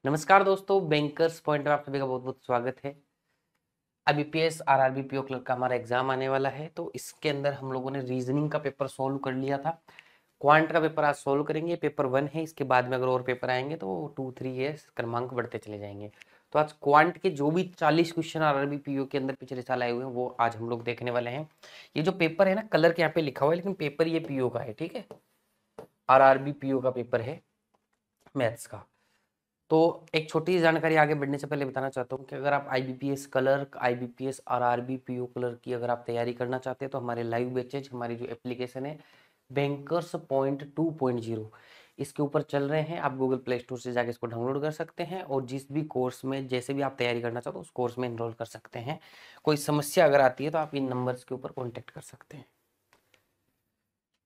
नमस्कार दोस्तों, bankers point में आप सभी का बहुत बहुत स्वागत है। आईबीपीएस आरआरबी पीओ क्लर्क का हमारा एग्जाम आने वाला है, तो इसके अंदर हम लोगों ने रीजनिंग का पेपर सॉल्व कर लिया था। क्वांट का पेपर आज सॉल्व करेंगे, पेपर 1 है। इसके बाद में अगर और पेपर आएंगे तो 2 3 ये क्रमांक बढ़ते चले जाएंगे। तो आज क्वांट के जो भी 40 क्वेश्चन आरआरबी पीओ के अंदर पिछले साल आए हुए हैं वो आज हम लोग देखने वाले हैं। ये जो पेपर है ना, कलर के यहाँ पे लिखा हुआ है, लेकिन पेपर ये पीओ का है। ठीक है, आरआरबी पीओ का पेपर है मैथ्स का। तो एक छोटी सी जानकारी आगे बढ़ने से पहले बताना चाहता हूँ कि अगर आप IBPS clerk, IBPS RRB PO clerk की अगर आप तैयारी करना चाहते हैं तो हमारे लाइव बैचेज, हमारी जो एप्लीकेशन है बैंकर्स पॉइंट 2.0, इसके ऊपर चल रहे हैं। आप गूगल प्ले स्टोर से जाकर इसको डाउनलोड कर सकते हैं और जिस भी कोर्स में जैसे भी आप तैयारी करना चाहते हो उस कोर्स में इनरोल कर सकते हैं। कोई समस्या अगर आती है तो आप इन नंबर्स के ऊपर कॉन्टेक्ट कर सकते हैं।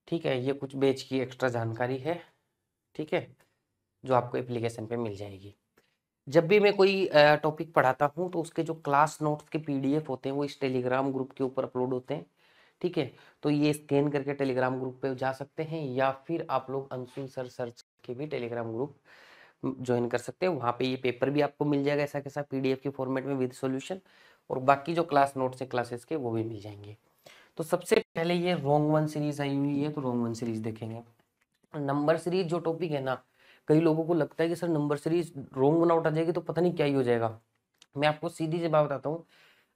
ठीक है, ये कुछ बैच की एक्स्ट्रा जानकारी है। ठीक है, जो आपको एप्लीकेशन पे मिल जाएगी। जब भी मैं कोई टॉपिक पढ़ाता हूँ तो उसके जो क्लास नोट्स के पीडीएफ होते हैं वो इस टेलीग्राम ग्रुप के ऊपर अपलोड होते हैं। ठीक है, तो ये स्कैन करके टेलीग्राम ग्रुप पे जा सकते हैं, या फिर आप लोग अंशुल सर सर्च के भी टेलीग्राम ग्रुप ज्वाइन कर सकते हैं। वहाँ पे ये पेपर भी आपको मिल जाएगा ऐसा कैसा पीडीएफ के फॉर्मेट में विद सॉल्यूशन, और बाकी जो क्लास नोट्स है क्लासेस के वो भी मिल जाएंगे। तो सबसे पहले ये रोंग वन सीरीज आई हुई है, तो रोंग वन सीरीज देखेंगे। नंबर सीरीज जो टॉपिक है ना, कई लोगों को लगता है कि सर नंबर सीरीज रोंग वन आउट आ जाएगी तो पता नहीं क्या ही हो जाएगा। मैं आपको सीधी सी बात बताता हूँ,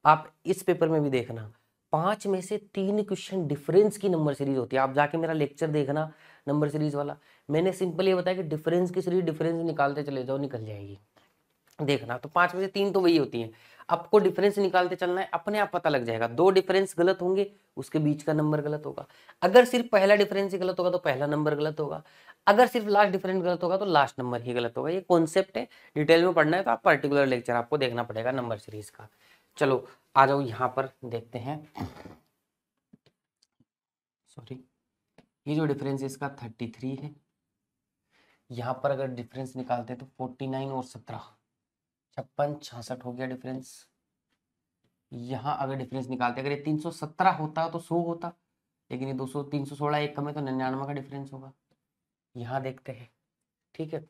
आप इस पेपर में भी देखना 5 में से 3 क्वेश्चन डिफरेंस की नंबर सीरीज होती है। आप जाके मेरा लेक्चर देखना नंबर सीरीज वाला, मैंने सिंपल ये बताया कि डिफरेंस की सीरीज डिफरेंस निकालते चले जाओ, निकल जाएगी। देखना तो 5 में से 3 तो वही होती है। आपको डिफरेंस निकालते चलना है, अपने आप पता लग जाएगा। 2 डिफरेंस गलत होंगे, उसके बीच का नंबर गलत होगा। अगर सिर्फ पहला डिफरेंस ही गलत होगा तो पहला नंबर गलत होगा। अगर सिर्फ लास्ट डिफरेंस गलत होगा तो लास्ट नंबर ही गलत होगा। ये कॉन्सेप्ट है, डिटेल में पढ़ना है तो आप पर्टिकुलर लेक्चर आपको देखना पड़ेगा नंबर सीरीज का। चलो आ जाओ, यहाँ पर देखते हैं। सॉरी, ये जो डिफरेंस है इसका 33 है। यहाँ पर अगर डिफरेंस निकालते हैं तो 49 और 17, 56 66 हो गया डिफरेंस। यहाँ अगर डिफरेंस निकालते, अगर ये 317 होता तो 100 होता, लेकिन ये 200 316 एक कम है तो 99 का डिफरेंस होगा। यहाँ देखते हैं। ठीक है,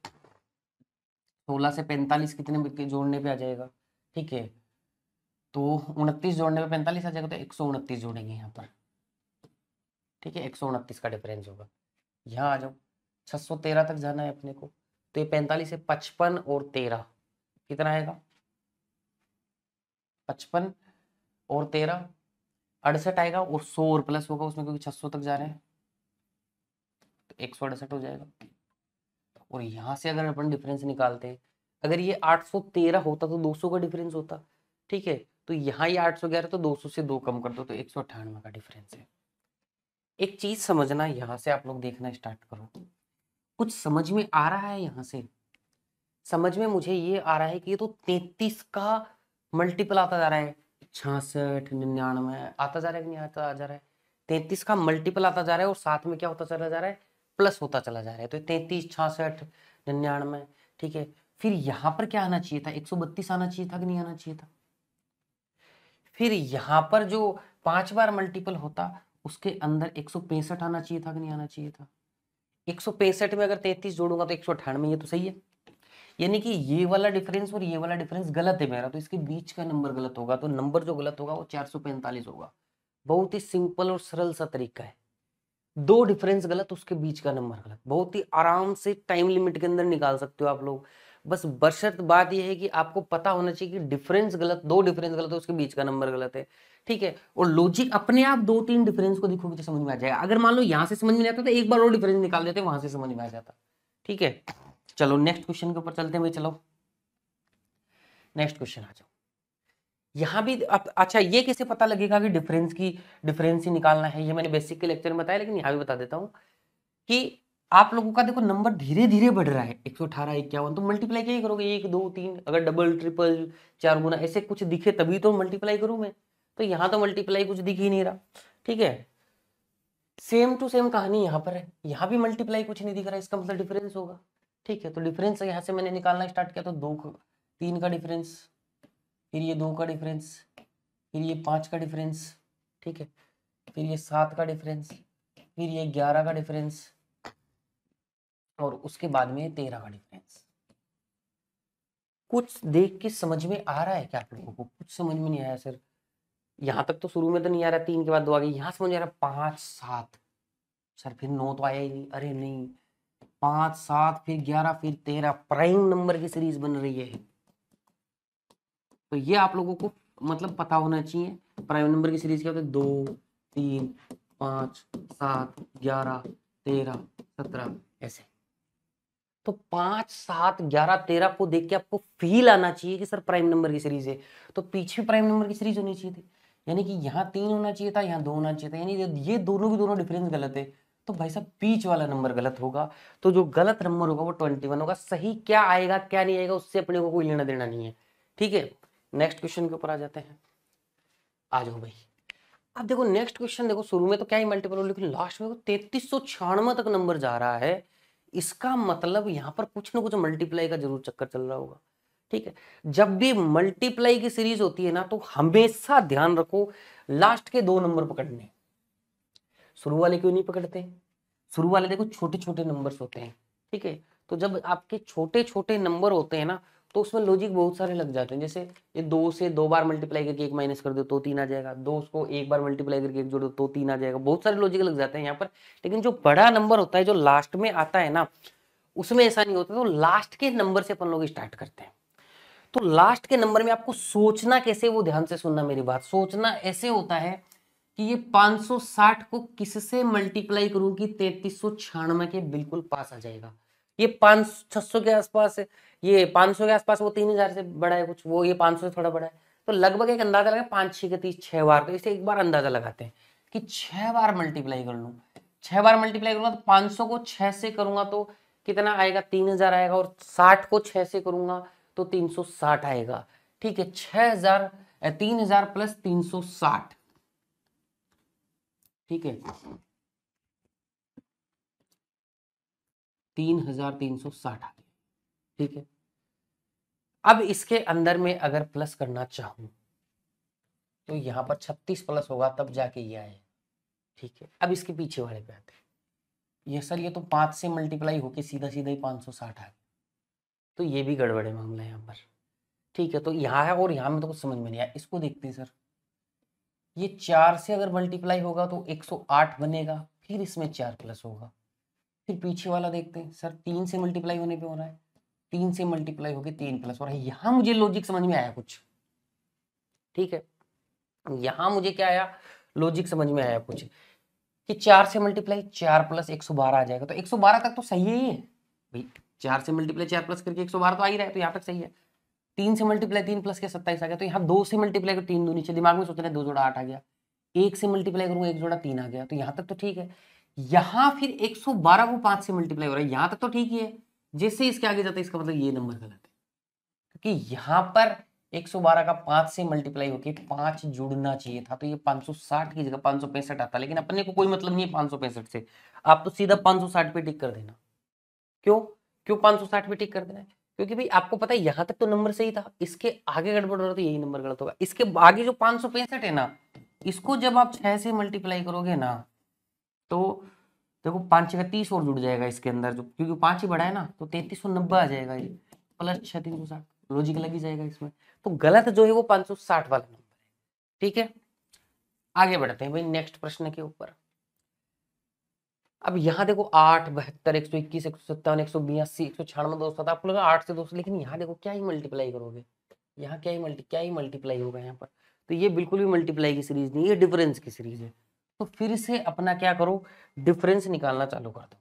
16 से 45 कितने जोड़ने पे आ जाएगा? ठीक है, तो 29 जोड़ने पे 45 आ जाएगा, तो 129 जोड़ेंगे यहाँ पर। ठीक है, 129 का डिफरेंस होगा। यहाँ आ जाओ, 613 तक जाना है अपने को, तो ये 45 है, 55 और 13 कितना आएगा? 55 और 13 68 आएगा, और 100 और प्लस होगा उसमें क्योंकि 600 तक जा रहे हैं, तो 168 हो जाएगा। और यहाँ से अगर अपन डिफरेंस निकालते हैं, अगर ये 813 होता तो 200 का डिफरेंस होता। ठीक है, तो यहाँ ये 811 तो 200 से 2 कम कर दो तो 198 का डिफरेंस है। एक चीज समझना, यहाँ से आप लोग देखना स्टार्ट करो, कुछ समझ में आ रहा है? यहाँ से समझ में मुझे ये आ रहा है कि ये तो 33 का मल्टीपल आता जा रहा है। 66 99 आता जा रहा है कि नहीं आता जा रहा है? 33 का मल्टीपल आता जा रहा है, और साथ में क्या होता चला जा रहा है? प्लस होता चला जा रहा है। तो 33 66 99। ठीक है, फिर यहाँ पर क्या आना चाहिए था? 132 आना चाहिए था कि नहीं आना चाहिए था? फिर यहाँ पर जो 5 बार मल्टीपल होता उसके अंदर 165 आना चाहिए था कि नहीं आना चाहिए था? 165 में अगर 33 जोड़ूंगा तो 198, ये तो सही है। यानी कि ये वाला डिफरेंस और ये वाला डिफरेंस गलत है मेरा, तो इसके बीच का नंबर गलत होगा, तो नंबर जो गलत होगा वो 445 होगा। बहुत ही सिंपल और सरल सा तरीका है। 2 डिफरेंस गलत, उसके बीच का नंबर गलत, बहुत ही आराम से टाइम लिमिट के अंदर निकाल सकते हो आप लोग। बस बशर्त बात यह है कि आपको पता होना चाहिए कि डिफरेंस गलत, 2 डिफरेंस गलत है, उसके बीच का नंबर गलत है। ठीक है, और लॉजिक अपने आप 2 3 डिफरेंस को देखोगे तो समझ में आ जाएगा। अगर मान लो यहां से समझ में नहीं आता तो एक बार और डिफरेंस निकाल देते, वहां से समझ में आ जाता। ठीक है, चलो नेक्स्ट क्वेश्चन के ऊपर चलते हैं भाई। चलो नेक्स्ट क्वेश्चन आ जाओ। यहाँ भी अच्छा, ये कैसे पता लगेगा कि डिफरेंस ही निकालना है? ये मैंने बेसिक के लेक्चर में बताया, लेकिन यहाँ भी बता देता हूँ कि आप लोगों का देखो नंबर धीरे धीरे बढ़ रहा है। 118 51, तो मल्टीप्लाई क्या ही करोगे? 1 2 3, अगर डबल ट्रिपल 4 गुना ऐसे कुछ दिखे तभी तो मल्टीप्लाई करूं मैं। तो यहाँ तो मल्टीप्लाई कुछ दिख ही नहीं रहा। ठीक है, सेम टू सेम कहानी यहाँ पर है, यहाँ भी मल्टीप्लाई कुछ नहीं दिख रहा, इसका मतलब डिफरेंस होगा। ठीक है, तो डिफरेंस यहाँ से मैंने निकालना स्टार्ट किया, तो 3 का डिफरेंस, फिर ये 2 का डिफरेंस, फिर ये 5 का डिफरेंस। ठीक है, फिर ये 7 का डिफरेंस, फिर ये 11 का डिफरेंस, और उसके बाद में 13 का डिफरेंस। कुछ देख के समझ में आ रहा है क्या आप लोगों को? कुछ समझ में नहीं आया सर, यहाँ तक तो शुरू में तो नहीं आ रहा, 3 के बाद 2 आ गई, यहाँ समझ में आ रहा 5 7, सर फिर 9 तो आया ही नहीं, अरे नहीं 5 7 फिर 11 फिर 13, प्राइम नंबर की सीरीज बन रही है। तो ये आप लोगों को मतलब पता होना चाहिए प्राइम नंबर की सीरीज क्या होती है, 2 3 5 7 11 13 17 ऐसे। तो 5 7 11 13 को देख के आपको फील आना चाहिए कि सर प्राइम नंबर की सीरीज है, तो पीछे प्राइम नंबर की सीरीज होनी चाहिए थी, यानी कि यहाँ 3 होना चाहिए था, यहाँ 2 होना चाहिए था, यानी ये दोनों के दोनों डिफरेंस गलत है, तो भाई साहब बीच वाला नंबर गलत होगा। तो जो गलत नंबर होगा वो 21 होगा। सही क्या आएगा क्या नहीं आएगा उससे अपने को कोई लेना देना नहीं है, ठीक है। नेक्स्ट क्वेश्चन के ऊपर आ जाते हैं, आ जाओ भाई। अब देखो नेक्स्ट क्वेश्चन, देखो शुरू में तो क्या ही मल्टीपल हो, लेकिन लास्ट में 3396 तक नंबर जा रहा है, इसका मतलब यहाँ पर कुछ ना कुछ मल्टीप्लाई का जरूर चक्कर चल रहा होगा, ठीक है। जब भी मल्टीप्लाई की सीरीज होती है ना, तो हमेशा ध्यान रखो लास्ट के 2 नंबर पकड़ने, शुरू वाले क्यों नहीं पकड़ते? शुरू वाले देखो छोटे छोटे नंबर्स होते हैं, ठीक है। तो जब आपके छोटे छोटे नंबर होते हैं ना, तो उसमें लॉजिक बहुत सारे लग जाते हैं। जैसे ये 2 से 2 बार मल्टीप्लाई करके 1 माइनस कर दो तो 3 आ जाएगा, 2 को 1 बार मल्टीप्लाई करके 1 जोड़ो तो 3 आ जाएगा, बहुत सारे लॉजिक लग जाते हैं यहाँ पर। लेकिन जो बड़ा नंबर होता है जो लास्ट में आता है ना, उसमें ऐसा नहीं होता। तो लास्ट के नंबर से अपन लोग स्टार्ट करते हैं। तो लास्ट के नंबर में आपको सोचना कैसे, वो ध्यान से सुनना मेरी बात। सोचना ऐसे होता है कि ये 560 को किससे मल्टीप्लाई करूं कि 3396 के बिल्कुल पास आ जाएगा। ये 500 के आसपास है, ये 500 के आसपास, वो 3000 से बड़ा है कुछ, वो ये 500 से थोड़ा बड़ा है। तो लगभग एक अंदाजा लगा 5 6 के 30 6 बार। तो इसे एक बार अंदाजा लगाते हैं कि 6 बार मल्टीप्लाई कर लूं, 6 बार मल्टीप्लाई करूंगा तो 500 को 6 से करूंगा तो कितना आएगा, 3000 आएगा, और 60 को 6 से करूंगा तो 360 आएगा, ठीक है। 6000 3000 प्लस 360, ठीक है, 3360 आ गया, ठीक है। अब इसके अंदर में अगर प्लस करना चाहूं तो यहां पर 36 प्लस होगा तब जाके ये आए, ठीक है। अब इसके पीछे वाले पे आते हैं, ये सर ये तो 5 से मल्टीप्लाई होके सीधा सीधा ही 560 आ गया, तो ये भी गड़बड़ है मामला यहाँ पर, ठीक है। तो यहाँ है और यहाँ में तो कुछ समझ में नहीं आया, इसको देखते हैं सर। ये 4 से अगर मल्टीप्लाई होगा तो 108 बनेगा, फिर इसमें 4 प्लस होगा। फिर पीछे वाला देखते हैं सर, 3 से मल्टीप्लाई होने पे हो रहा है, 3 से मल्टीप्लाई होके 3 प्लस हो रहा है। यहाँ मुझे लॉजिक समझ में आया कुछ, ठीक है। यहाँ मुझे क्या आया, लॉजिक समझ में आया कुछ, कि 4 से मल्टीप्लाई 4 प्लस 112 आ जाएगा। तो 112 तक तो सही है भाई, 4 से मल्टीप्लाई 4 प्लस करके 112 तो आ ही रहा है, तो यहाँ तक सही है। 3 से मल्टीप्लाई 3 प्लस के 27 आ गया। तो यहाँ 2 से मल्टीप्लाई कर 3 2 नीचे, दिमाग में सोच रहे 2 जोड़ा 8 आ गया। 1 से मल्टीप्लाई करूंगा 1 जोड़ा 3 आ गया, तो यहाँ तक तो ठीक है। यहाँ फिर 112 को 5 से मल्टीप्लाई हो रहा है, यहाँ तक तो ठीक ही है। जैसे इसके आगे जाता है इसका मतलब ये नंबर गलत है, क्योंकि यहाँ पर 112 का 5 से मल्टीप्लाई होके 5 जुड़ना चाहिए था, तो ये 560 की जगह 565 आता। लेकिन अपने को कोई मतलब नहीं है 565 से, आप तो सीधा 560 पे टिक कर देना। क्यों क्यों 560 पे टिक कर देना है? क्योंकि भाई आपको पता है यहाँ तक तो नंबर सही था, इसके आगे गड़बड़ हो रहा तो यही नंबर गलत होगा। इसके आगे जो 565 है ना, इसको जब आप 6 से मल्टीप्लाई करोगे ना, तो देखो 5 6 का 30 और जुड़ जाएगा इसके अंदर, जो क्योंकि 5 ही बड़ा है ना, तो 3390 आ जाएगा ये, प्लस 6 360, लॉजिक लग ही जाएगा इसमें। तो गलत जो है वो 560 वाला नंबर है, ठीक है। आगे बढ़ते हैं भाई नेक्स्ट प्रश्न के ऊपर। अब यहाँ देखो 8 72 121 157 182 196 200, आपको लगा 8 से 200, लेकिन यहाँ देखो क्या ही मल्टीप्लाई करोगे, यहाँ क्या ही मल्टीप्लाई होगा यहाँ पर। तो ये बिल्कुल भी मल्टीप्लाई की सीरीज नहीं, ये डिफरेंस की सीरीज है। तो फिर से अपना क्या करो, डिफरेंस निकालना चालू कर दो।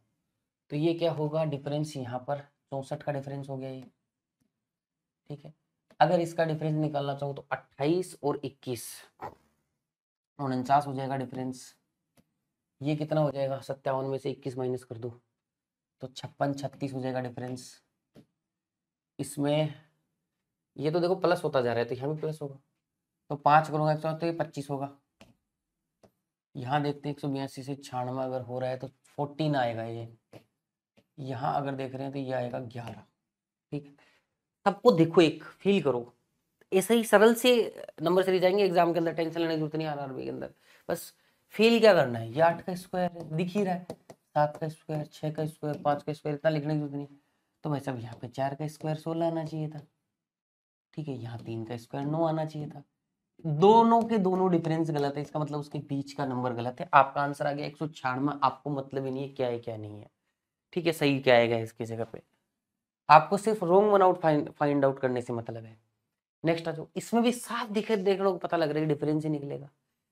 तो ये क्या होगा, डिफरेंस यहाँ पर 64 का डिफरेंस हो गया ये, ठीक है। अगर इसका डिफरेंस निकालना चाहूँ तो 28 और 21 49 हो जाएगा डिफरेंस। ये कितना हो जाएगा, 57 में से 21 माइनस कर दो तो 56 36 हो जाएगा डिफरेंस। इसमें ये तो देखो प्लस होता जा रहा है, तो यहाँ भी प्लस होगा, तो 5 करूँगा 100 तो ये 25 होगा। यहाँ देखते हैं 182 से 96 अगर हो रहा है तो 14 आएगा ये। यहाँ अगर देख रहे हैं तो ये आएगा 11, ठीक है। सबको देखो, एक फील करो, ऐसे ही सरल से नंबर सीरीज आएंगे एग्जाम के अंदर, टेंशन लेने की जरूरत नहीं आरआरबी के अंदर। बस फील क्या करना है, ये 8 का स्क्वायर है दिख ही रहा है, 7 का स्क्वायर 6 का स्क्वायर 5 का स्क्वायर, इतना लिखने की जरूरत नहीं। तो भाई साहब यहाँ पे 4 का स्क्वायर 16 आना चाहिए था, ठीक है, यहाँ 3 का स्क्वायर 9 आना चाहिए था। दोनों के दोनों डिफरेंस गलत है, इसका मतलब उसके बीच का नंबर गलत है। आपका आंसर आ गया 196। आपको मतलब ही नहीं है क्या है क्या नहीं है। ठीक है, सही क्या आएगा इसकी जगह पे। आपको सिर्फ रोंग वन आउट फाइंड आउट करने से मतलब है। नेक्स्ट आ जाओ, इसमें भी साफ देख लो पता लग रहा है कि डिफरेंस ही निकलेगा।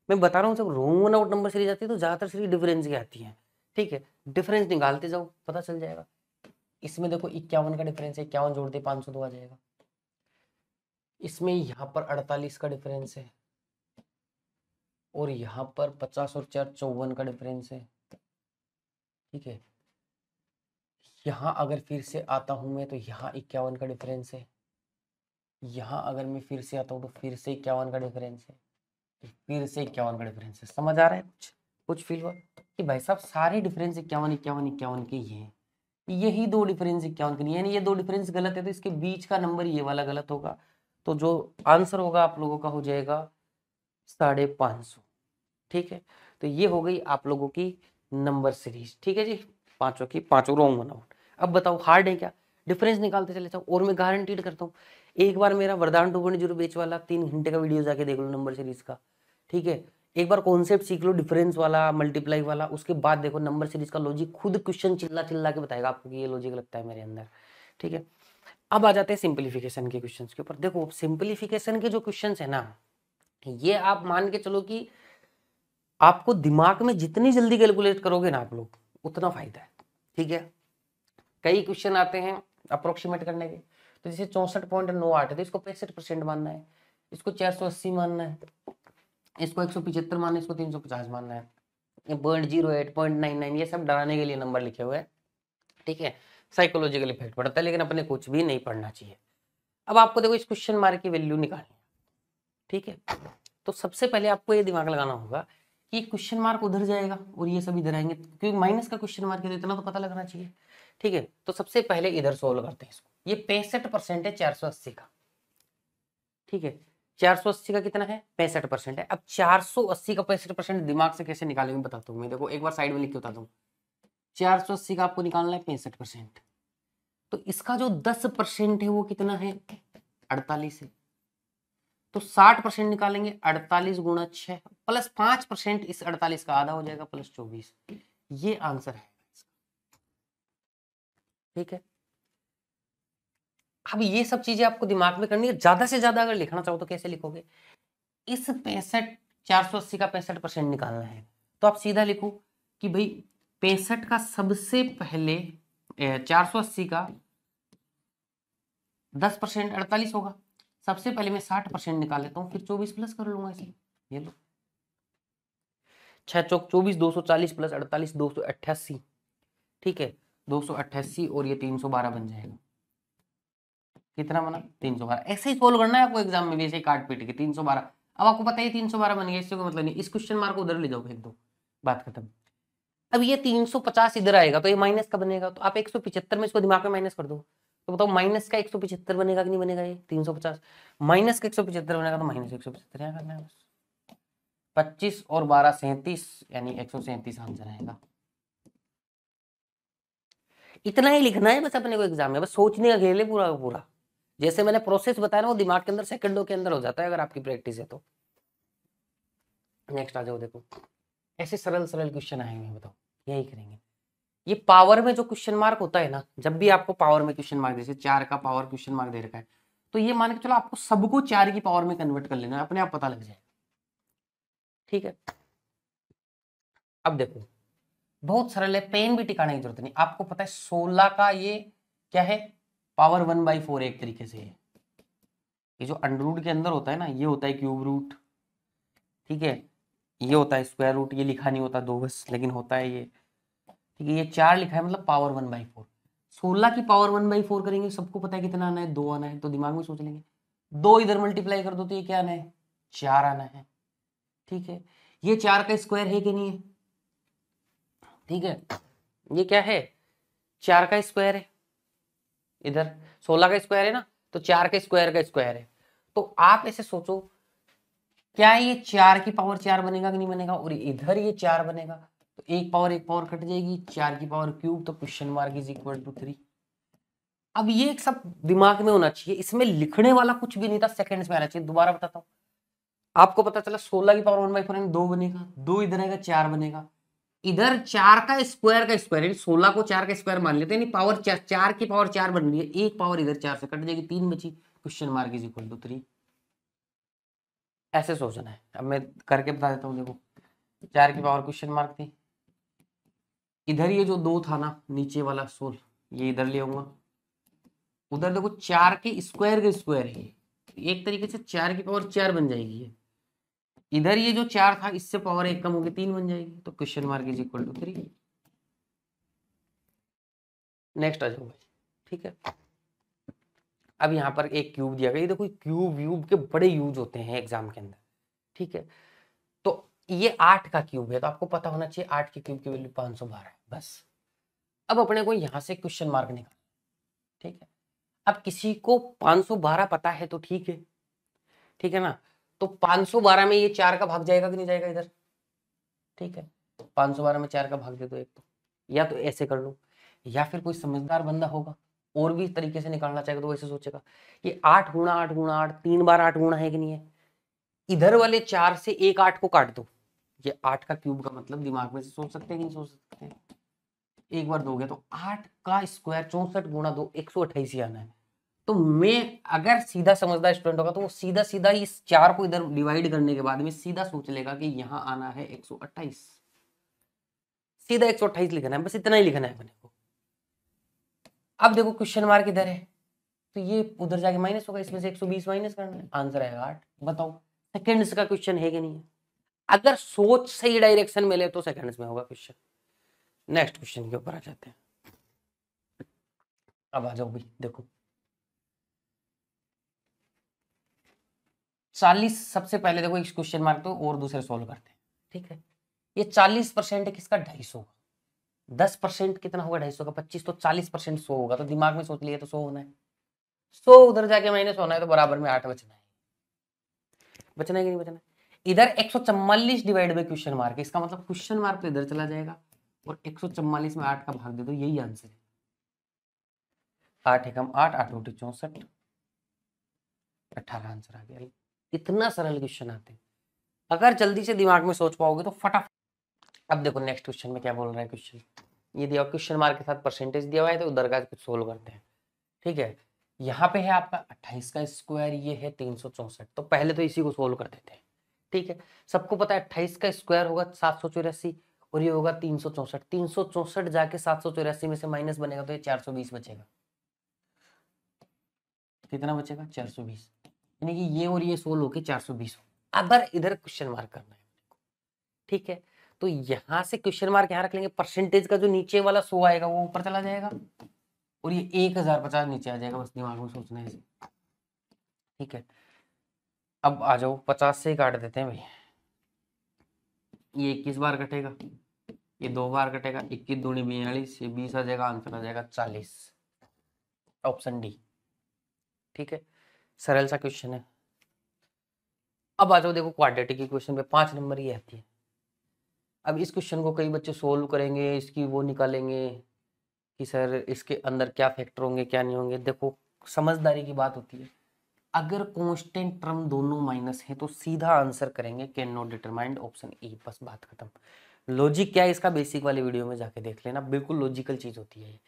मैं बता रहा हूँ जब रोंग वन आउट नंबर सीरीज आती है तो ज्यादातर सीरीज डिफरेंस की आती है। ठीक है, डिफरेंस निकालते जाओ पता चल जाएगा। इसमें देखो 51 का डिफरेंस है, 51 जोड़ दे 502 आ जाएगा। इसमें यहाँ पर 48 का डिफरेंस है और यहाँ पर 50 और 4 54 का डिफरेंस है। ठीक है, यहाँ अगर फिर से आता हूँ मैं तो यहाँ 51 का डिफरेंस है। यहाँ अगर मैं फिर से आता हूँ तो फिर से 51 का डिफरेंस है, फिर से 51 का डिफरेंस है। समझ आ रहा है कुछ फील हुआ कि भाई साहब सारे डिफरेंस 51 51 51 के ही हैं। यही दो डिफरेंस 51 के नहीं है, ये दो डिफरेंस गलत है तो इसके बीच का नंबर ये वाला गलत होगा। तो जो आंसर होगा आप लोगों का हो जाएगा 550। ठीक है, तो ये हो गई आप लोगों की नंबर सीरीज। ठीक है जी, पांचों की पांचों रॉन्ग बनाओ। अब बताओ हार्ड है क्या, डिफरेंस निकालते चले जाओ। और मैं गारंटीड करता हूँ एक बार मेरा वरदान 2.0 बेच वाला 3 घंटे का वीडियो जाके देख लो नंबर सीरीज का। ठीक है, एक बार कॉन्सेप्ट सीख लो डिफरेंस वाला मल्टीप्लाई वाला, उसके बाद देखो नंबर सीरीज का लॉजिक खुद क्वेश्चन चिल्ला चिल्ला के बताएगा आपको कि ये लॉजिक लगता है मेरे अंदर। ठीक है, अब आ जाते हैं सिंप्लीफिकेशन के क्वेश्चन के ऊपर। देखो सिंप्लीफिकेशन के जो क्वेश्चन है ना, ये आप मान के चलो कि आपको दिमाग में जितनी जल्दी कैलकुलेट करोगे ना आप लोग उतना फायदा है। ठीक है, कई क्वेश्चन आते हैं अप्रोक्सीमेट करने के, तो जैसे 64.98 है तो इसको 65% मानना है, इसको 480 मानना है, इसको 175 मानना है, इसको 350 मानना है, 0.08 0.99 ये सब डराने के लिए नंबर लिखे हुए हैं। ठीक है, साइकोलॉजिकल इफेक्ट पड़ता है, लेकिन अपने कुछ भी नहीं पढ़ना चाहिए। अब आपको देखो इस क्वेश्चन मार्क की वैल्यू निकालनी। ठीक है, तो सबसे पहले आपको ये दिमाग लगाना होगा कि क्वेश्चन मार्क उधर जाएगा और ये सब इधर आएंगे, क्योंकि माइनस का क्वेश्चन मार्क है तो इतना तो पता लगना चाहिए। ठीक है, तो सबसे पहले इधर सोल्व करते हैं इसको। ये 65% है 480 का। ठीक है, 480 का कितना है 65% है। अब 480 का 65% दिमाग से कैसे निकालेंगे बताता हूँ मैं। देखो एक बार साइड में लिख के बताता हूँ। 480 का आपको निकालना है 65%, तो इसका जो 10% है वो कितना है 48 है। तो 60% निकालेंगे 48 गुणा 6 प्लस 5% इस 48 का आधा हो जाएगा प्लस 24। ये आंसर है। ठीक है, अब ये सब चीजें आपको दिमाग में करनी है। ज्यादा से ज्यादा अगर लिखना चाहो तो कैसे लिखोगे, इस 480 का 65% निकालना है तो आप सीधा लिखो कि भाई 65 का सबसे पहले 480 का 10% 48 होगा। सबसे पहले मैं 60% निकाल लेता हूँ, फिर 24 प्लस कर लूंगा इसे। ये लो 6 चौक 24, 240 प्लस 48 288। ठीक है, 288 और ये 312 बन जाएगा। कितना बना 312। ऐसे ही सोल्व करना है आपको एग्जाम में भी, ऐसे ही काट पीट के 312। अब आपको पता है 312 बन गया, इससे कोई मतलब नहीं। इस क्वेश्चन मार्क को उधर ले जाओ फेंक दो, बात खत्म। अब ये 350 इधर आएगा तो ये माइनस का बनेगा, तो आप 175 में इसको दिमाग में माइनस कर दो। तो बताओ माइनस का 175 बनेगा कि नहीं बनेगा। ये 350 माइनस का 175 बनेगा तो माइनस 175 यहाँ करना है बस। 25 और 12 37 यानी 137 आंसर आएगा। इतना ही लिखना है बस अपने को एग्जाम में, बस सोचने का खेल है पूरा का पूरा। जैसे मैंने प्रोसेस बताया ना वो दिमाग के अंदर सेकंडों के अंदर हो जाता है अगर आपकी प्रैक्टिस है तो। नेक्स्ट आ जाओ, देखो ऐसे सरल सरल क्वेश्चन आएंगे, बताओ यही करेंगे। ये पावर में जो क्वेश्चन मार्क होता है ना, जब भी आपको पावर में क्वेश्चन मार्क, जैसे 4 का पावर क्वेश्चन मार्क दे रखा है तो ये मान के चलो आपको सबको 4 की पावर में कन्वर्ट कर लेना है, अपने आप पता लग जाएगा। ठीक है, अब देखो बहुत सरल है, पेन भी टिकाने की जरूरत नहीं। आपको पता है 16 का ये क्या है पावर 1/4 एक तरीके से है। ये जो अंडर रूट के अंदर होता है ना ये होता है क्यूब रूट। ठीक है, ये होता है स्क्वायर रूट, ये लिखा नहीं होता 2 बस, लेकिन होता है ये। ठीक है, ये 4 लिखा है मतलब पावर 1/4। 16 की पावर 1/4 करेंगे, सबको पता है कितना आना है 2 आना है, तो दिमाग में सोच लेंगे 2 इधर मल्टीप्लाई कर दो तो ये क्या आना है 4 आना है। ठीक है, ये 4 का स्क्वायर है कि नहीं है। ठीक है, ये क्या है 4 का स्क्वायर है, इधर 16 का स्क्वायर है ना, तो 4 के स्क्वायर का स्क्वायर है। तो आप ऐसे सोचो क्या ये 4 की पावर 4 बनेगा कि नहीं बनेगा, और इधर ये 4 बनेगा तो एक पावर कट जाएगी, 4 की पावर क्यूब, तो question mark is equal to 3। अब ये सब दिमाग में होना चाहिए, इसमें लिखने वाला कुछ भी नहीं था, सेकंड्स में आना चाहिए। दोबारा बताता हूँ, आपको पता चला 16 की पावर 1/4 2 बनेगा, 2 इधर आएगा 4 बनेगा, इधर 4 का स्क्वायर 16 को 4 का स्क्वायर मान लेते हैं, नहीं पावर 4 की पावर 4 बन रही है, एक पावर इधर 4 से कट जाएगी, 3 बची, question mark is equal to 3। ऐसे सोचना है। अब मैं करके बता देता हूँ, देखो 4 की पावर क्वेश्चन मार्क थी, इधर ये जो 2 था ना नीचे वाला 16, ये इधर ले आऊंगा, उधर देखो 4 के स्क्वायर का स्क्वायर है, एक तरीके से 4 की पावर 4 बन जाएगी ये, इधर ये जो 4 था इससे पावर 1 कम होगी 3 बन जाएगी, तो question mark is equal to 3। Next आ जाओ भाई, ठीक है। अब यहाँ पर एक क्यूब दिया गया, ये देखो क्यूब व्यूब के बड़े यूज होते हैं एग्जाम के अंदर, ठीक है। तो ये 8 का क्यूब है, तो आपको पता होना चाहिए 8 के क्यूब की वैल्यू 512 है, बस। अब अपने को यहाँ से क्वेश्चन मार्क निकालना, ठीक है। अब किसी को 512 पता है तो ठीक है, ठीक है ना। तो 512 में ये 4 का भाग जाएगा कि नहीं जाएगा इधर, ठीक है। 512 में 4 का भाग दे दो एक, तो या तो ऐसे कर लो, या फिर कोई समझदार बंदा होगा और भी तरीके से निकालना चाहेगा तो वैसे सोचेगा, ये 8 गुणा 8 गुणा 8, 3 बार 8 गुणा है कि नहीं है, इधर वाले 4 से एक 8 को काट दो, ये 8 का क्यूब का मतलब दिमाग में से सोच सकते हैं कि नहीं सोच सकते हैं, एक बार दोगे तो 8 का स्क्वायर 64 गुणा 2 128 ही आना है। तो मैं अगर सीधा समझदार स्टूडेंट होगा तो वो सीधा सीधा इस 4 को इधर डिवाइड करने के बाद में सीधा सोच लेगा कि यहाँ आना है 128, सीधा 128 लिखना है, बस इतना ही लिखना है अपने को। अब देखो क्वेश्चन मार्क इधर है, तो ये उधर जाके माइनस होगा, इसमें से 120 माइनस करना है, आंसर आएगा 8। बताओ सेकंड्स का क्वेश्चन है कि नहीं है, अगर सोच सही डायरेक्शन में ले तो सेकंड्स में होगा क्वेश्चन। नेक्स्ट क्वेश्चन के ऊपर आ जाते हैं। अब आ जाओ भाई, देखो 40, सबसे पहले देखो इस क्वेश्चन मार्क तो और दूसरे सोल्व करते हैं, ठीक है। ये 40% है किसका, 250 का, 10% कितना होगा 250 का 25, तो 40% 100 होगा, तो दिमाग में सोच लिया तो 100 होना है, 100 उधर जाके माइनस होना है, तो बराबर में 8 बचना है, बचना है कि नहीं बचना है। इधर 144 डिवाइड बाई क्वेश्चन मार्क, इसका मतलब क्वेश्चन मार्क तो इधर चला जाएगा, और 144 में 8 का भाग दे दो, यही आंसर है। 8 एकम 8, 8 रोटी 64, 18 आंसर आ गया। इतना सरल क्वेश्चन आते हैं, अगर जल्दी से दिमाग में सोच पाओगे तो फटाफट। अब देखो नेक्स्ट क्वेश्चन में क्या बोल रहा है क्वेश्चन, ये दिया क्वेश्चन मार्क के साथ परसेंटेज दिया हुआ है, तो उधर का कुछ सोल्व करते हैं, ठीक है। यहाँ पे है आपका 28 का स्क्वायर, ये है 364, तो पहले तो इसी को सोल्व कर देते हैं, ठीक है। सबको पता है 28 का स्क्वायर होगा 784, और ये होगा 364, 364 जाके 784 में से माइनस बनेगा तो ये 420 बचेगा, कितना बचेगा 420, यानी कि ये और ये सोल्व होके 420 हो। अब इधर क्वेश्चन मार्क करना है, ठीक है। तो यहां से क्वेश्चन मार्क यहाँ रख लेंगे, परसेंटेज का जो नीचे वाला 100 आएगा वो ऊपर चला जाएगा, और ये 1050 नीचे आ जाएगा, बस दिमाग में सोचना है इसे, ठीक है। अब आ जाओ 50 से ही काट देते हैं भाई, ये 21 बार कटेगा, ये 2 बार कटेगा, 21 दूनी 42, ये 20 आ जाएगा, आंसर आ जाएगा 40, ऑप्शन डी, ठीक है। सरल सा क्वेश्चन है। अब आ जाओ देखो क्वाड्रेटिक इक्वेशन पे 5 नंबर ही आती है। अब इस क्वेश्चन को कई बच्चे सोल्व करेंगे, इसकी वो निकालेंगे कि सर इसके अंदर क्या फैक्टर होंगे क्या नहीं होंगे। देखो समझदारी की बात होती है, अगर कांस्टेंट टर्म दोनों माइनस है तो सीधा आंसर करेंगे can not determined, option A, बस बात खत्म। लॉजिक क्या है इसका बेसिक वाली वीडियो में जाके देख लेना, बिल्कुल लॉजिकल चीज होती है।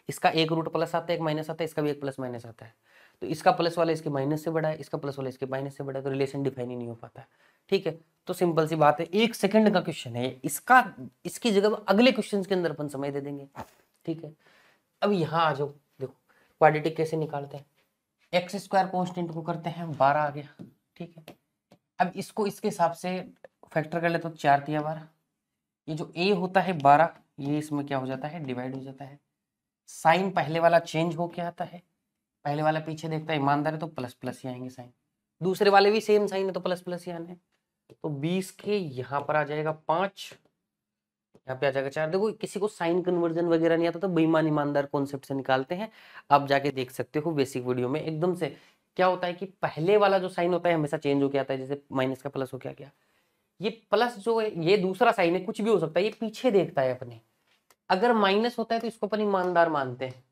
इसका एक रूट प्लस आता है एक माइनस आता है, इसका भी एक प्लस माइनस आता है, तो इसका प्लस वाला इसके माइनस से बड़ा है, इसका प्लस वाला इसके माइनस से बड़ा है, तो रिलेशन डिफाइन ही नहीं हो पाता है, ठीक है। तो सिंपल सी बात है, 1 सेकंड का क्वेश्चन है इसका, इसकी जगह अगले क्वेश्चन के अंदर अपन समय दे देंगे, ठीक है। अब यहाँ आ जाओ, देखो क्वाड्रेटिक कैसे निकालते हैं, एक्स स्क्वायर कॉन्स्टेंट को करते हैं 12 आ गया, ठीक है। अब इसको इसके हिसाब से फैक्टर कर ले तो 4 तिया 12, ये जो a होता है 12, ये इसमें क्या हो जाता है डिवाइड हो जाता है, साइन पहले वाला चेंज हो के आता है, पहले वाला पीछे देखता है ईमानदार है तो प्लस प्लस ही आएंगे साइन, दूसरे वाले भी सेम साइन है तो प्लस प्लस ही आने, तो 20 के यहाँ पर आ जाएगा 5, यहाँ पे आ जाएगा 4। देखो किसी को साइन कन्वर्जन वगैरह नहीं आता तो बेईमान ईमानदार कॉन्सेप्ट से निकालते हैं, आप जाके देख सकते हो बेसिक वीडियो में। एकदम से क्या होता है कि पहले वाला जो साइन होता है हमेशा चेंज होके आता है, जैसे माइनस का प्लस हो क्या गया, ये प्लस जो है ये दूसरा साइन है, कुछ भी हो सकता है, ये पीछे देखता है अपने, अगर माइनस होता है तो इसको अपन ईमानदार मानते हैं,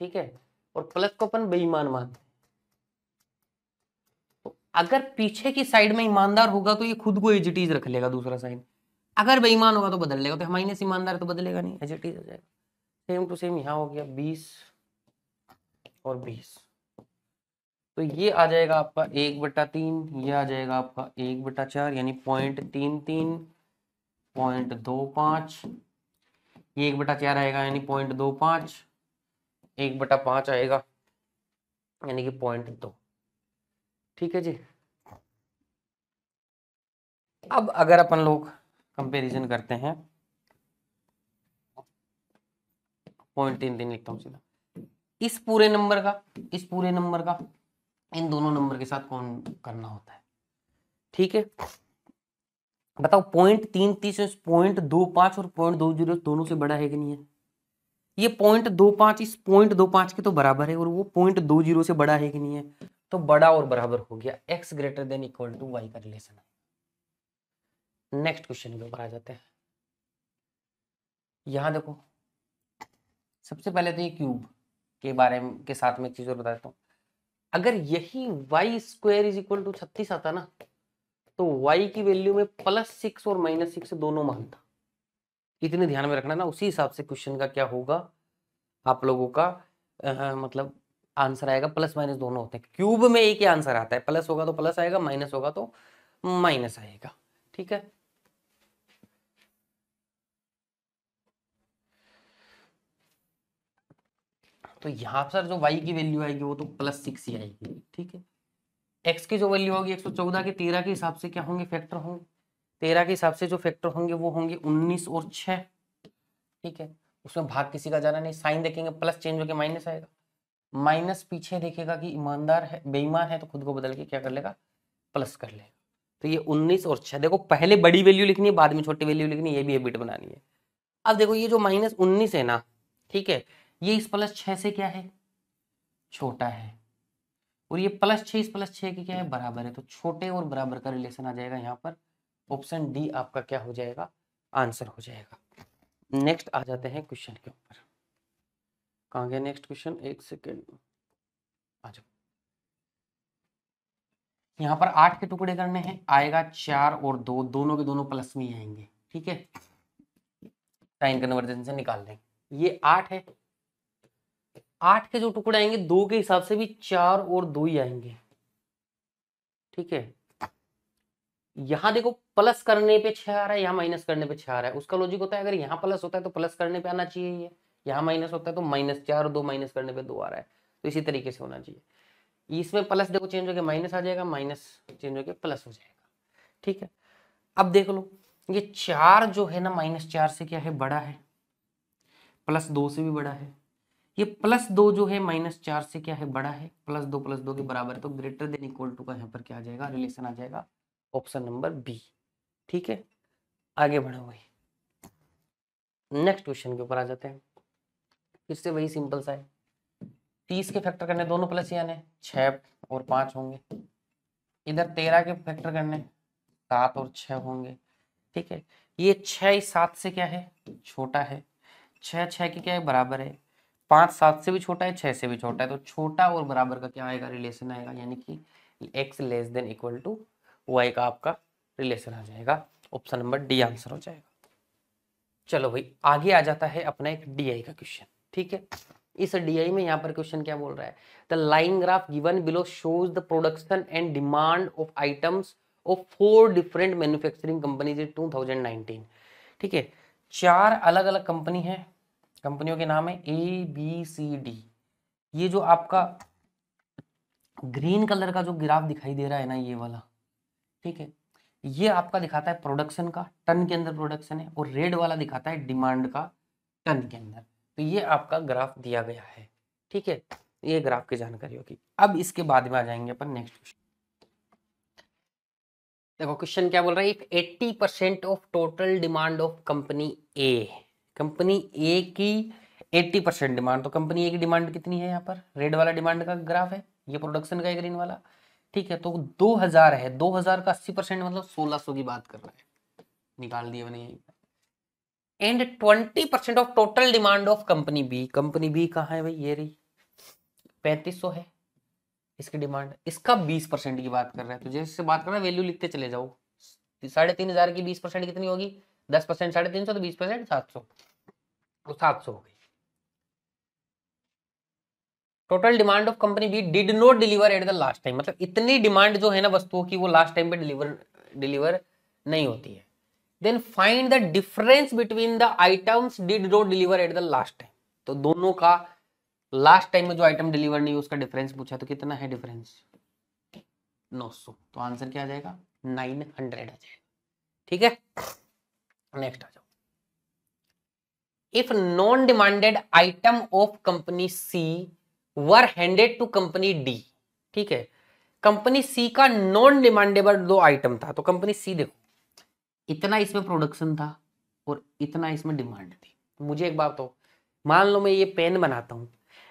ठीक है, और प्लस को अपन बेईमान मानते हैं। तो अगर पीछे की साइड में ईमानदार होगा तो ये खुद को एज इट इज रख लेगा दूसरा साइन, अगर बेईमान होगा तो बदल लेगा, तो माइनस ईमानदार तो बदलेगा नहीं, एज इट इज हो जाएगा। सेम टू सेम यहाँ हो गया 20 और 20, तो ये आ जाएगा आपका 1/3, ये आ जाएगा आपका 1/4, यानी 0.33, 0.25, ये 1/4 आएगा यानी 0.25, 1/5 आएगा यानी कि 0.2। ठीक है जी। अब अगर अपन लोग कंपैरिजन करते हैं, 0.33 लिखता हूँ सीधा, इस पूरे नंबर का इन दोनों नंबर के साथ कौन करना होता है। ठीक है, बताओ 0.33 0.25 और 0.20 दोनों से बड़ा है कि नहीं है। ये 0.25 इस 0.25 के तो बराबर है, और वो 0.20 से बड़ा है कि नहीं है, तो बड़ा और बराबर हो गया, x greater than equal to y का रिलेशन है। नेक्स्ट क्वेश्चन के ऊपर आ जाते हैं। यहां देखो, सबसे पहले तो ये क्यूब के बारे में के साथ में एक चीज और बता देता हूँ। अगर यही y square is equal to 36 आता ना, तो y की वैल्यू में +6 और -6 दोनों मान था। इतने ध्यान में रखना ना, उसी हिसाब से क्वेश्चन का क्या होगा आप लोगों का, मतलब आंसर आएगा। प्लस माइनस दोनों होते हैं, क्यूब में एक ही आंसर आता है, प्लस होगा तो प्लस आएगा, माइनस होगा तो माइनस आएगा। ठीक है, तो यहाँ पर जो y की वैल्यू आएगी वो तो +6 ही आएगी। ठीक है, x की जो वैल्यू होगी 114 के 13 के हिसाब से क्या होंगे, फैक्टर होंगे। 13 के हिसाब से जो फैक्टर होंगे वो होंगे 19 और 6। ठीक है, उसमें भाग किसी का जाना नहीं, साइन देखेंगे प्लस चेंज होकर माइनस आएगा, माइनस पीछे देखेगा कि ईमानदार है बेईमान है तो खुद को बदल के क्या कर लेगा, प्लस कर लेगा। तो ये 19 और 6, देखो पहले बड़ी वैल्यू लिखनी है बाद में छोटी वैल्यू लिखनी है, ये भी हैबिट बनानी है। अब देखो ये जो -19 है ना, ठीक है, ये इस +6 से क्या है, छोटा है, और ये +6 इस +6 के क्या है, बराबर है। तो छोटे और बराबर का रिलेशन आ जाएगा यहाँ पर, ऑप्शन डी आपका क्या हो जाएगा, आंसर हो जाएगा। नेक्स्ट आ जाते हैं क्वेश्चन के ऊपर। कहाँ गया नेक्स्ट क्वेश्चन, एक सेकेंड, आ जाओ। यहाँ पर 8 के टुकड़े करने हैं, आएगा 4 और 2, दोनों के दोनों प्लस में ही आएंगे। ठीक है, साइन कन्वर्जन से निकाल लेंगे। ये 8 है, 8 के जो टुकड़े आएंगे 2 के हिसाब से भी 4 और 2 ही आएंगे। ठीक है, यहां देखो प्लस करने पे 6 आ रहा है, यहाँ माइनस करने पे 6 आ रहा है। उसका लॉजिक होता है अगर यहाँ प्लस होता है तो प्लस करने पे आना चाहिए, ये यहाँ माइनस होता है तो -4 2 माइनस करने पे 2 आ रहा है, तो इसी तरीके से होना चाहिए। इसमें प्लस देखो चेंज होकर माइनस आ जाएगा, माइनस चेंज होकर प्लस हो जाएगा। ठीक है, अब देख लो ये 4 जो है ना -4 से क्या है, बड़ा है, +2 से भी बड़ा है। ये +2 जो है -4 से क्या है, बड़ा है, +2 के बराबर है, तो ग्रेटर देन इक्वल टू का यहाँ पर क्या आ जाएगा, रिलेशन आ जाएगा, ऑप्शन नंबर बी। ठीक है, आगे बढ़ो भाई, नेक्स्ट क्वेश्चन के ऊपर आ जाते हैं। फिर से वही सिंपल सा है, 30 के फैक्टर करने दोनों प्लस ही आने, 6 और 5 होंगे। इधर 13 के फैक्टर करने 7 और 6 होंगे। ठीक है, ये 6 7 से क्या है, छोटा है, 6 6 के क्या है, बराबर है, 5 7 से भी छोटा है, 6 से भी छोटा है, तो छोटा और बराबर का क्या आएगा, रिलेशन आएगा, यानी कि x less than equal to y का आपका रिलेशन आ जाएगा, ऑप्शन नंबर डी आंसर हो जाएगा। चलो भाई आगे आ जाता है अपना एक डीआई का क्वेश्चन। ठीक है, इस डीआई में यहाँ पर क्वेश्चन क्या बोल रहा है, the line graph given below shows the production and demand of items of 4 different manufacturing companies in 2019। ठीक है, 4 अलग अलग कंपनी है, कंपनियों के नाम है ABCD। ये जो आपका ग्रीन कलर का जो ग्राफ दिखाई दे रहा है ना, ये वाला, ठीक है, ये आपका दिखाता है प्रोडक्शन का, टन के अंदर प्रोडक्शन है, और रेड वाला दिखाता है डिमांड का टन के अंदर। तो ये आपका ग्राफ दिया गया है। ठीक है, ये ग्राफ की जानकारी होगी। अब इसके बाद में आ जाएंगे अपन नेक्स्ट क्वेश्चन। देखो क्वेश्चन क्या बोल रहा है, if 80% of total demand of company A की 80% डिमांड, तो कंपनी ए की डिमांड कितनी है, यहाँ पर रेड वाला डिमांड का ग्राफ है, ये प्रोडक्शन का है ग्रीन वाला। ठीक है, तो 2000 है, 2000 का 80% मतलब 1600 की बात कर रहा है, निकाल दिए मैंने यहीं पर। And 20% of total demand of company B, company B कहाँ है भाई, ये रही, 3500 है इसकी डिमांड, इसका 20% की बात कर रहा है, तो जैसे बात कर रहा है वैल्यू लिखते चले जाओ। 3500 की 20% कितनी होगी, 10% 350, तो 20% 700, तो 700 हो गई। Total demand of company B did not deliver at the last time, मतलब इतनी डिमांड जो है ना वस्तुओं की वो लास्ट टाइम पे डिलीवर नहीं होती है। Then find the difference between the items did not deliver at the last time, तो दोनों का लास्ट टाइम में जो आइटम डिलीवर नहीं उसका डिफरेंस पूछा, तो कितना है डिफरेंस, 900, तो आंसर क्या आ जाएगा, 900 आ जाएगा। ठीक है, नेक्स्ट आ जाओ। If non demanded item of company C were handed to company D, ठीक है, कंपनी सी का नॉन डिमांडेबल दो आइटम था, तो कंपनी सी देखो इतना इसमें प्रोडक्शन था और इतना इसमें डिमांड थी। तो मुझे एक बात हो, मान लो मैं ये पेन बनाता हूं,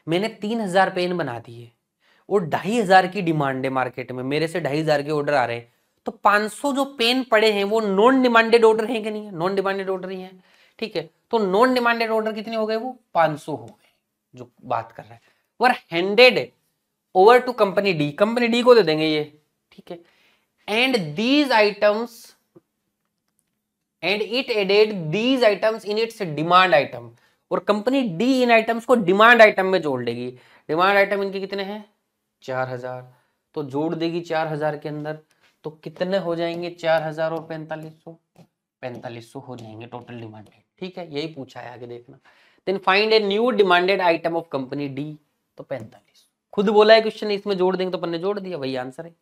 मैंने 3000 पेन बना दिए और 2500 की डिमांड है मार्केट में, मेरे से 2500 के ऑर्डर आ रहे हैं, तो 500 जो पेन पड़े हैं वो नॉन डिमांडेड ऑर्डर हैं कि नहीं है, नॉन डिमांडेड ऑर्डर ही है। ठीक है, तो नॉन डिमांडेड ऑर्डर कितने हो गए, वो 500 हो गए जो बात कर रहा है, were handed over to company D, company D को दे देंगे ये। ठीक है, and these items and it added these items in its demand item, और कंपनी डी इन आइटम्स को डिमांड आइटम में जोड़ देगी। डिमांड आइटम इनके कितने हैं, 4000, तो जोड़ देगी 4000 के अंदर, तो कितने हो जाएंगे, 4000 और 4500 हो जाएंगे टोटल डिमांड। ठीक है, यही पूछा है, आगे देखना। Then find a new demanded item of company D, तो 4500 खुद बोला है क्वेश्चन, इसमें जोड़ देंगे तो अपन ने जोड़ दिया, वही आंसर है।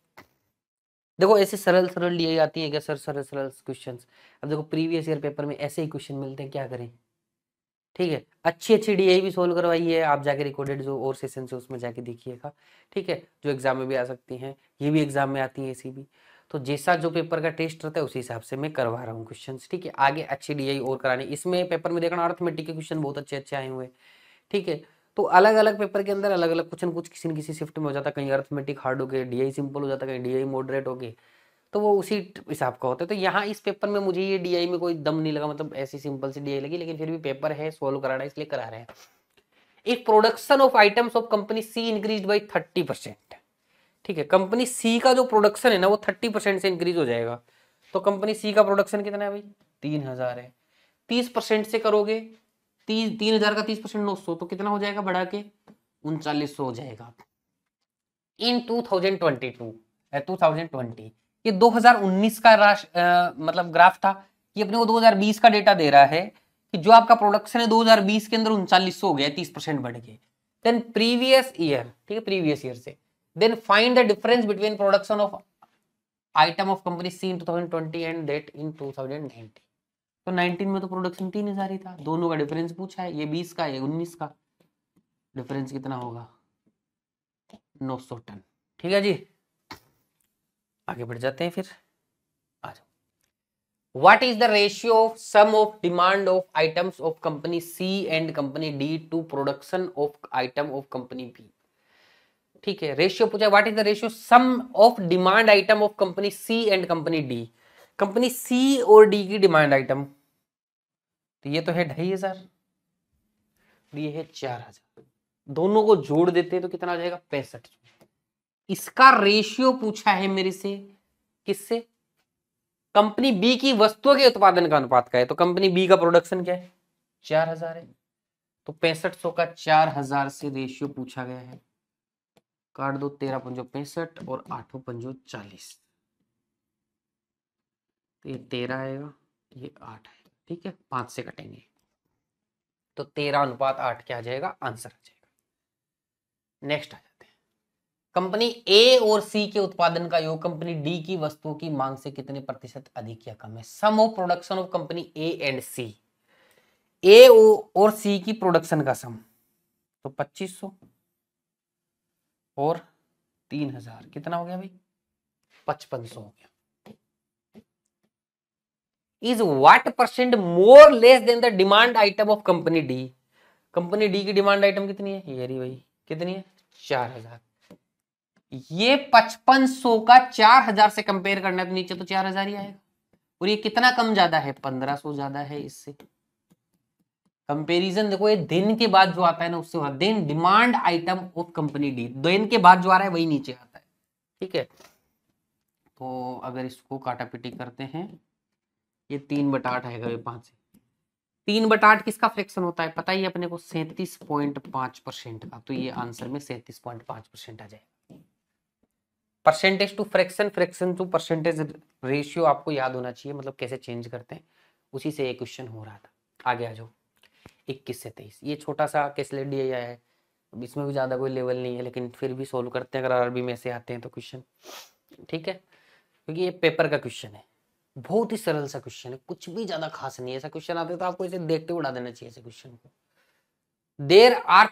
देखो ऐसे सरल सरल लिए आती है क्या सर, सरल सरल क्वेश्चन। अब देखो प्रीवियस ईयर पेपर में ऐसे ही क्वेश्चन मिलते हैं, क्या करें। ठीक है, अच्छी अच्छी डीआई भी सोल्व करवाई है, आप जाके रिकॉर्डेड जो और सेशन से उसमें जाके देखिएगा। ठीक है, जो एग्जाम में भी आ सकती हैं, ये भी एग्जाम में आती है ऐसी भी, तो जैसा जो पेपर का टेस्ट रहता है उसी हिसाब से मैं करवा रहा हूँ क्वेश्चन। ठीक है, आगे अच्छी डीआई और करानी, इसमें पेपर में देखना अर्थमेटिक के क्वेश्चन बहुत अच्छे अच्छे आए हुए हैं। ठीक है, तो अलग अलग पेपर के अंदर अलग अलग क्वेश्चन, कुछ किसी न किसी शिफ्ट में हो जाता है, कहीं अर्थमेटिक हार्ड हो गए, डीआई सिंपल हो जाता है, कहीं डीआई मॉडरेट हो गए, तो वो उसी हिसाब का होता है। तो यहाँ इस पेपर में मुझे ये डीआई में कोई दम नहीं लगा, मतलब ऐसी सिंपल सी डीआई लगी, लेकिन फिर भी पेपर है, सोल्व कराना है, इसलिए करा रहे हैं। If production of items of company C increase by 30%, ठीक है, कंपनी सी का जो प्रोडक्शन है ना वो 30% से इंक्रीज हो जाएगा। तो कंपनी सी का प्रोडक्शन कितना है भाई, 3000 है, 30% से करोगे, 3000 का 30% 900, तो कितना हो जाएगा बढ़ा के, 3900 हो जाएगा। इन 2020 ये 2019 का मतलब ग्राफ था, ये अपने को 2020 का डेटा दे रहा है कि जो आपका प्रोडक्शन है 2020 के अंदर 3900 हो गया, 30% बढ़ के। देन प्रीवियस ईयर, ठीक है, प्रीवियस ईयर से then find the difference between production of item of company C in 2020 and that in 2019। तो 19 में तो प्रोडक्शन 3000 ही था, दोनों का डिफरेंस पूछा है, ये 20 का, ये 19 का, डिफरेंस कितना होगा, 900 टन। ठीक है जी, आगे बढ़ जाते हैं फिर, आ जाओ। What is the ratio of sum of demand of items of company C and company D to production of item of company B. ठीक है, रेशियो पूछा, what is the ratio sum of demand item of company C and company D, company C और D की demand item, तो ये तो है 2500, ये है 4000, दोनों को जोड़ देते हैं तो कितना आ जाएगा, 65। इसका रेशियो पूछा है मेरे से, किससे, कंपनी बी की वस्तुओं के उत्पादन का अनुपात का है, तो कंपनी बी का प्रोडक्शन क्या है, 4000 है, तो 6500 का 4000 से रेशियो पूछा गया है। काट दो, 13 पंजो 65 और 8 पंजो 40, तो ये 13 आएगा, ये 8 है। ठीक है, 5 से कटेंगे तो 13:8 क्या आ जाएगा, आंसर आ जाएगा। नेक्स्ट आ जाते हैं, कंपनी ए और सी के उत्पादन का योग कंपनी डी की वस्तुओं की मांग से कितने प्रतिशत अधिक या कम है। Sum of production of company A and C, A और सी की प्रोडक्शन का सम, तो 2500 और 3000 कितना हो गया भाई, 5500 हो गया। Is what percent more less than the demand item of company D, company D की डिमांड आइटम कितनी है, ये रही भाई, कितनी है, 4000। ये 5500 का 4000 से कंपेयर करना है तो नीचे तो 4000 ही आएगा, और ये कितना कम ज्यादा है, 1500 ज्यादा है इससे। कंपैरिजन देखो ये दिन के बाद जो आता है ना उससे होता है, then demand item of company D, दिन के बाद जो आ रहा है वही नीचे आता है, ठीक है। तो अगर इसको काटापीटी करते हैं, ये 3/8 आएगा, ये 5 से 3/8 किसका फ्रैक्शन होता है पता ही अपने को, 37.5% का। तो ये आंसर में 37.5% आ जाएगा। Percentage to fraction, fraction to percentage ratio आपको याद होना चाहिए, मतलब कैसे चेंज करते हैं, उसी से एक क्वेश्चन हो रहा था। आगे आ जाओ 21 से 23, ये छोटा सा केस लेट दिया है, इसमें भी ज्यादा कोई लेवल नहीं है, लेकिन फिर भी सोल्व करते हैं अगर आरबी में से आते हैं तो क्वेश्चन, ठीक है, क्योंकि ये पेपर का क्वेश्चन है, बहुत ही सरल सा क्वेश्चन है, कुछ भी ज्यादा खास नहीं है। ऐसा क्वेश्चन आते तो आपको इसे देखते उड़ा देना चाहिए ऐसे क्वेश्चन को। There are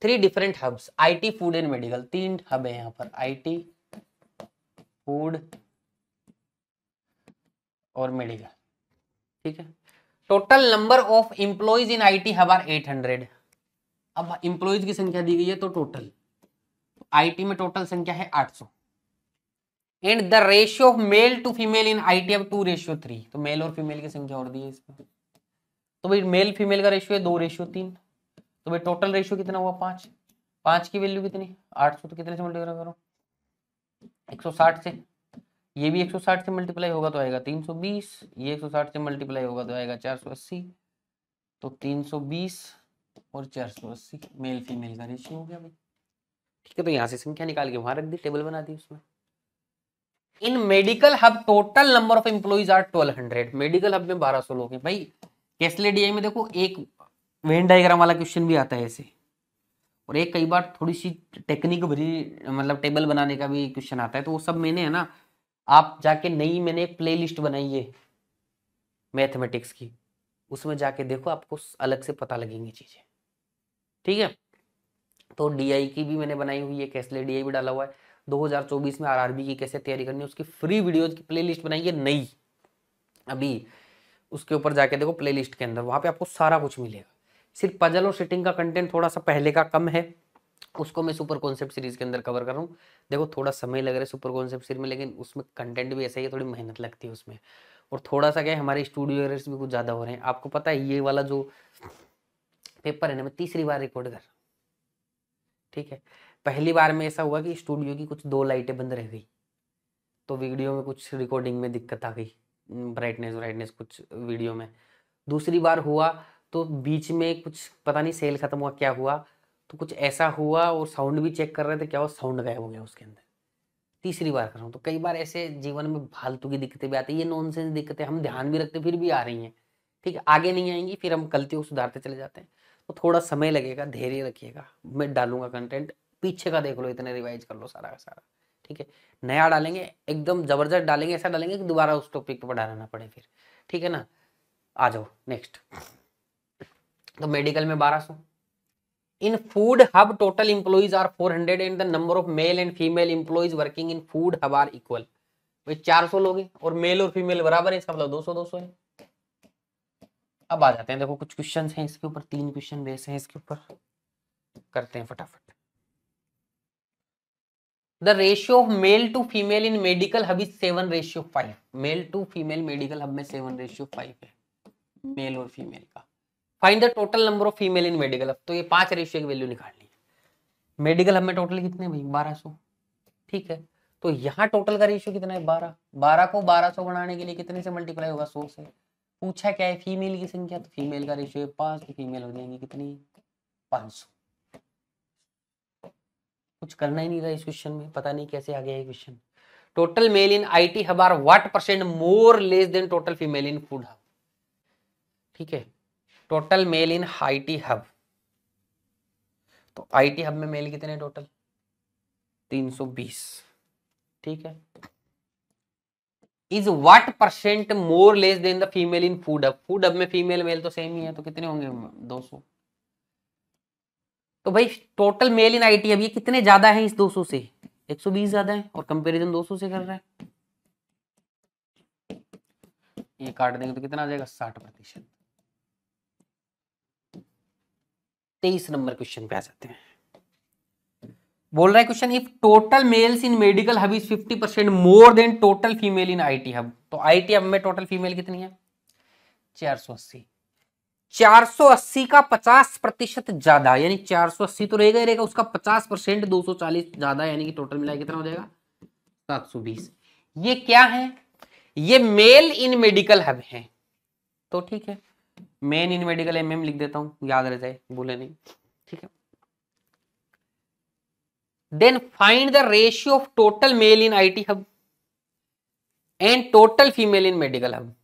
three different hubs, IT, food and medical, 3 hub है यहाँ पर, आईटी, फूड और मेडिकल, ठीक है। Total number of employees in IT hub are 800। अब इंप्लॉइज की संख्या दी गई है तो टोटल, आईटी में टोटल संख्या है 800, and the ratio of male to female in IT अब 2:3, तो मेल और फीमेल की संख्या और दी है इसमें, तो भाई मेल फीमेल का रेशियो है 2:3, तो भाई टोटल रेशियो कितना हुआ 5, 5 की वैल्यू कितनी 800, तो कितने से मल्टीप्लाई करो 160 से, ये भी 160 से मल्टीप्लाई होगा तो आएगा 320, ये 160 से मल्टीप्लाई होगा तो आएगा 480, तो 320 और 480 मेल फीमेल का रेशियो हो गया भाई, ठीक है। तो यहाँ से संख्या निकाल के वहां रख दी, टेबल बना दी उसमें। In medical hub total number of employees are 1200, medical hub में 1200 लोग हैं भाई। कैसले डीआई में देखो एक वेन डायग्राम वाला क्वेश्चन भी आता है ऐसे, और एक कई बार थोड़ी सी टेक्निक भरी मतलब टेबल बनाने का भी क्वेश्चन आता है, तो वो सब मैंने है ना, आप जाके नई मैंने एक प्ले लिस्ट बनाई है मैथमेटिक्स की, उसमें जाके देखो आपको अलग से पता लगेंगी चीजें, ठीक है। तो डीआई की भी मैंने बनाई हुई है, कैसले डीआई भी डाला हुआ है, 2024 में आरआरबी की कैसे तैयारी करनी है उसकी फ्री वीडियोज की प्ले लिस्ट बनाई है नई अभी, उसके ऊपर जाके देखो प्ले लिस्ट के अंदर, वहां पे आपको सारा कुछ मिलेगा। सिर्फ पजल और सिटिंग का कंटेंट थोड़ा सा पहले का कम है, उसको मैं सुपर कॉन्सेप्ट सीरीज के अंदर कवर कर रहा हूँ। देखो थोड़ा समय लग रहा है सुपर कॉन्सेप्ट सीरीज में, लेकिन उसमें कंटेंट भी ऐसा ही है, थोड़ी मेहनत लगती है उसमें, और थोड़ा सा क्या है हमारे स्टूडियो एरर्स भी कुछ ज़्यादा हो रहे हैं। आपको पता है ये वाला जो पेपर है ना मैं तीसरी बार रिकॉर्ड कर, ठीक है। पहली बार में ऐसा हुआ कि स्टूडियो की कुछ 2 लाइटें बंद रह गई, तो वीडियो में कुछ रिकॉर्डिंग में दिक्कत आ गई, ब्राइटनेस कुछ वीडियो में। दूसरी बार हुआ तो बीच में कुछ पता नहीं सेल खत्म हुआ क्या हुआ, तो कुछ ऐसा हुआ, और साउंड भी चेक कर रहे थे क्या हुआ, साउंड गायब हो गया उसके अंदर। तीसरी बार कर रहा हूँ, तो कई बार ऐसे जीवन में फालतू की दिक्कतें भी आती है, ये नॉनसेंस दिक्कतें हम ध्यान भी रखते फिर भी आ रही हैं, ठीक है, आगे नहीं आएंगी, फिर हम गलतियों को सुधारते चले जाते हैं, तो थोड़ा समय लगेगा, धैर्य रखिएगा, मैं डालूंगा कंटेंट, पीछे का देख लो, इतने रिवाइज कर लो सारा का सारा, ठीक है। नया डालेंगे एकदम जबरदस्त डालेंगे, ऐसा डालेंगे कि दोबारा उस टॉपिक पर डालना पड़े फिर, ठीक है ना। आ जाओ नेक्स्ट, तो मेडिकल में 1200, in food hub total employees are 400 and the number of male and female employees working in food hub are equal, भाई 400 लोग हैं और मेल और फीमेल बराबर है, इसका मतलब 200 है। अब आ जाते हैं, देखो कुछ क्वेश्चन हैं इसके ऊपर, 3 क्वेश्चन बेस हैं इसके ऊपर, करते हैं फटाफट। The ratio of male to female in medical hub is 7:5, male to female medical hub में 7:5 है मेल और फीमेल का। Find the total number of female in medical hub, तो ये 5 रेशियो की वैल्यू निकालनी है। मेडिकल हब में टोटल कितने भाई 1200, ठीक है। तो यहाँ टोटल का रेशियो कितना है 12, 12 को 1200 बनाने के लिए कितने से मल्टीप्लाई होगा 100 से। पूछा क्या है फीमेल की संख्या, तो फीमेल का रेशियो 5, तो फीमेल हो जाएंगी कितनी 500। कुछ करना ही नहीं था इस क्वेश्चन में, पता नहीं कैसे आ गया ये question. Total male in IT hub are what % more less than total female in food hub, ठीक है। Total male in IT hub, तो आईटी हब में मेल कितने टोटल 320, ठीक है। Is what % more less than the female in food hub, food hub में female male तो same ही है, तो कितने होंगे 200। तो भाई total male in IT hub ये कितने ज्यादा है इस 200 से, 120 ज्यादा है, और कंपैरिजन 200 से कर रहा है, ये काट देंगे तो कितना आ जाएगा 60%। 23 नंबर क्वेश्चन पे आ जाते हैं। बोल रहा है question, if total males in medical hub is 50% more than total female in IT hub, तो आईटी हब में टोटल फीमेल कितनी है 480, 480 का 50% ज्यादा, यानी 480 तो रहेगा ही रहेगा, उसका 50% 240 ज्यादा, यानी कि टोटल मिला कितना हो जाएगा 720। ये क्या है, ये मेल इन मेडिकल हब है। तो ठीक है, मेन इन मेडिकल एमएम लिख देता हूं, याद रह जाए, भूले नहीं। ठीक है, then find the ratio of total male in IT hub and total female in medical hub.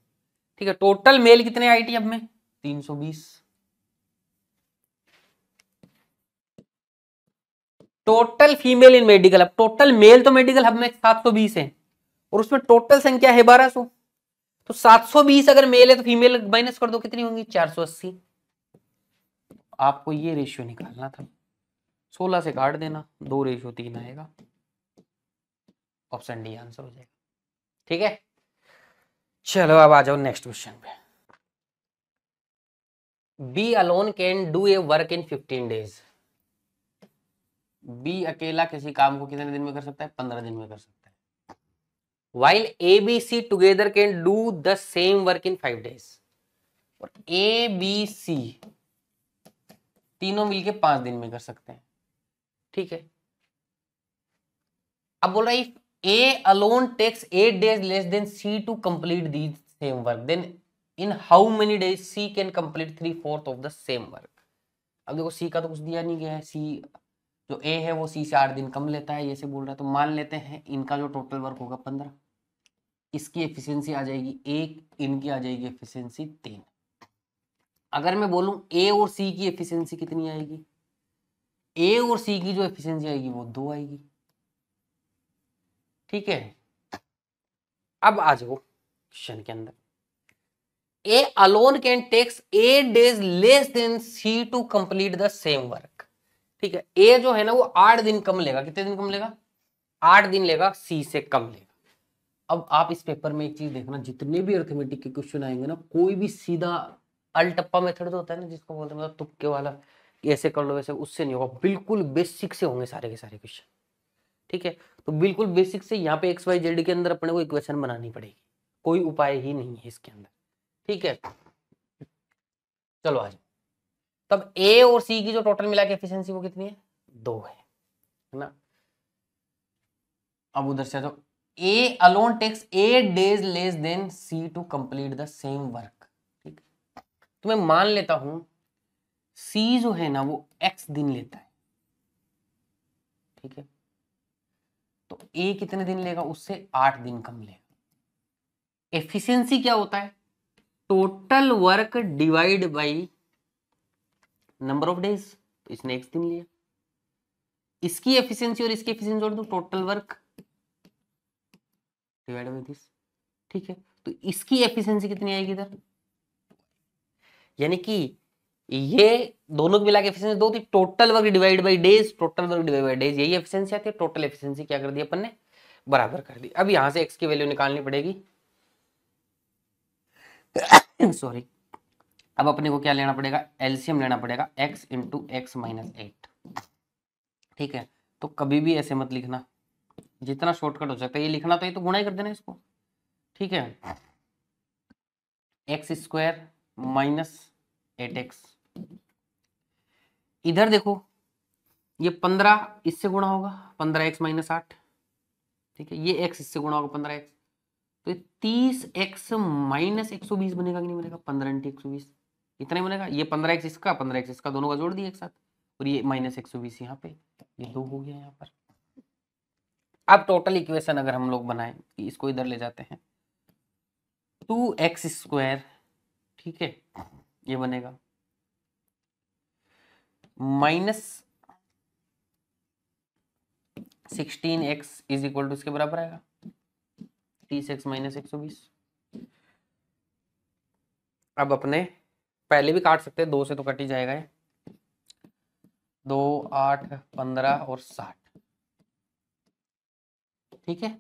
ठीक है, टोटल मेल कितने आईटी हब में 320, total female in medical hub, total male तो मेडिकल हब में 720 है और उसमें टोटल संख्या है 1200, तो 720 अगर मेल है तो फीमेल माइनस कर दो, कितनी होंगी 480। आपको ये रेशियो निकालना था, 16 से काट देना, 2:3 आएगा, ऑप्शन डी आंसर हो जाएगा। ठीक है, चलो अब आ जाओ नेक्स्ट क्वेश्चन पे। B alone can do a work in 15 days. B अकेला किसी काम को कितने दिन में कर सकता है, 15 दिन में कर सकता है। While A B C together can do the same work in 5 days. और ए बी सी तीनों मिलके 5 दिन में कर सकते हैं। ठीक है, अब बोल रहा है A alone takes 8 days less than C to complete the same work, then in how many days C can complete 3/4 of the same work. अब देखो सी का तो कुछ दिया नहीं गया है, सी जो ए है वो सी से 8 दिन कम लेता है, ये से बोल रहा है, तो मान लेते हैं इनका जो टोटल वर्क होगा 15, इसकी एफिशिएंसी आ जाएगी 1, इनकी आ जाएगी एफिशिएंसी 3। अगर मैं बोलूं ए और सी की एफिशिएंसी कितनी आएगी, ए और सी की जो एफिशिएंसी आएगी वो 2 आएगी। ठीक है, अब आ जाओ क्वेश्चन के अंदर, A alone can takes 8 days less than C to complete the same work. ठीक है, ए जो है ना वो 8 दिन कम लेगा, कितने दिन कम लेगा 8 दिन लेगा, सी से कम लेगा। अब आप इस पेपर में एक चीज देखना, जितने भी अर्थमेटिक के क्वेश्चन आएंगे ना, कोई भी सीधा अलटप्पा मेथड जो होता है ना, जिसको बोलते हैं मतलब तुक्के वाला, ऐसे कर लो वैसे, उससे नहीं होगा, बिल्कुल बेसिक से होंगे सारे के सारे क्वेश्चन। ठीक है, तो बिल्कुल बेसिक से यहाँ पे एक्स वाई जेड के अंदर अपने को इक्वेशन बनानी पड़ेगी, कोई उपाय ही नहीं है इसके अंदर। ठीक है, चलो आ जाओ, तब ए और सी की जो टोटल मिला के एफिशिएंसी वो कितनी है 2 है ना। अब उधर से आ जाओ, A alone takes 8 days less than C to complete the same work. ठीक, तो मैं मान लेता हूं सी जो है ना वो x दिन लेता है। ठीक है, तो ए कितने दिन लेगा, उससे 8 दिन कम लेगा। एफिशिएंसी क्या होता है, total work divide by number of days, तो इसने x दिन लिया, इसकी एफिशिएंसी और इसकी एफिशिएंसी जोड़ दो, total work divide by this. ठीक है, तो इसकी एफिशिएंसी कितनी आएगी इधर, यानी कि ये दोनों की मिला के एफिशिएंसी 2 थी, total work divide by days, total work divide by days, यही एफिशिएंसी आती है। टोटल एफिशिएंसी क्या कर दी अपन ने, बराबर कर दी। अब यहां से x की वैल्यू निकालनी पड़ेगी सॉरी, अब अपने को क्या लेना पड़ेगा, एलसीएम लेना पड़ेगा x इंटू एक्स माइनस 8। ठीक है, तो कभी भी ऐसे मत लिखना, जितना शॉर्टकट हो सकता है ये लिखना, तो ये तो गुणा ही कर देना इसको। ठीक है, एक्स स्क्वायर माइनस 8x, इधर देखो ये 15 इससे गुणा होगा, 15x माइनस 8। ठीक है, ये x इससे गुणा होगा 15x, तो 30x माइनस 120 बनेगा कि नहीं बनेगा, 15 इंटू 120 इतना ही बनेगा। ये 15x इसका 15x इसका दोनों का जोड़ दिया एक साथ, और ये माइनस 120 यहाँ पे, ये 2 हो गया यहाँ पर। अब टोटल इक्वेशन अगर हम लोग बनाएं, इसको इधर ले जाते हैं, 2x स्क्वायर, ठीक है, ये बनेगा minus 16x is equal to इसके बराबर आएगा 30x माइनस 120। अब अपने पहले भी काट सकते हैं, 2 से तो कट ही जाएगा ये, 2 8 15 और 60। ठीक है,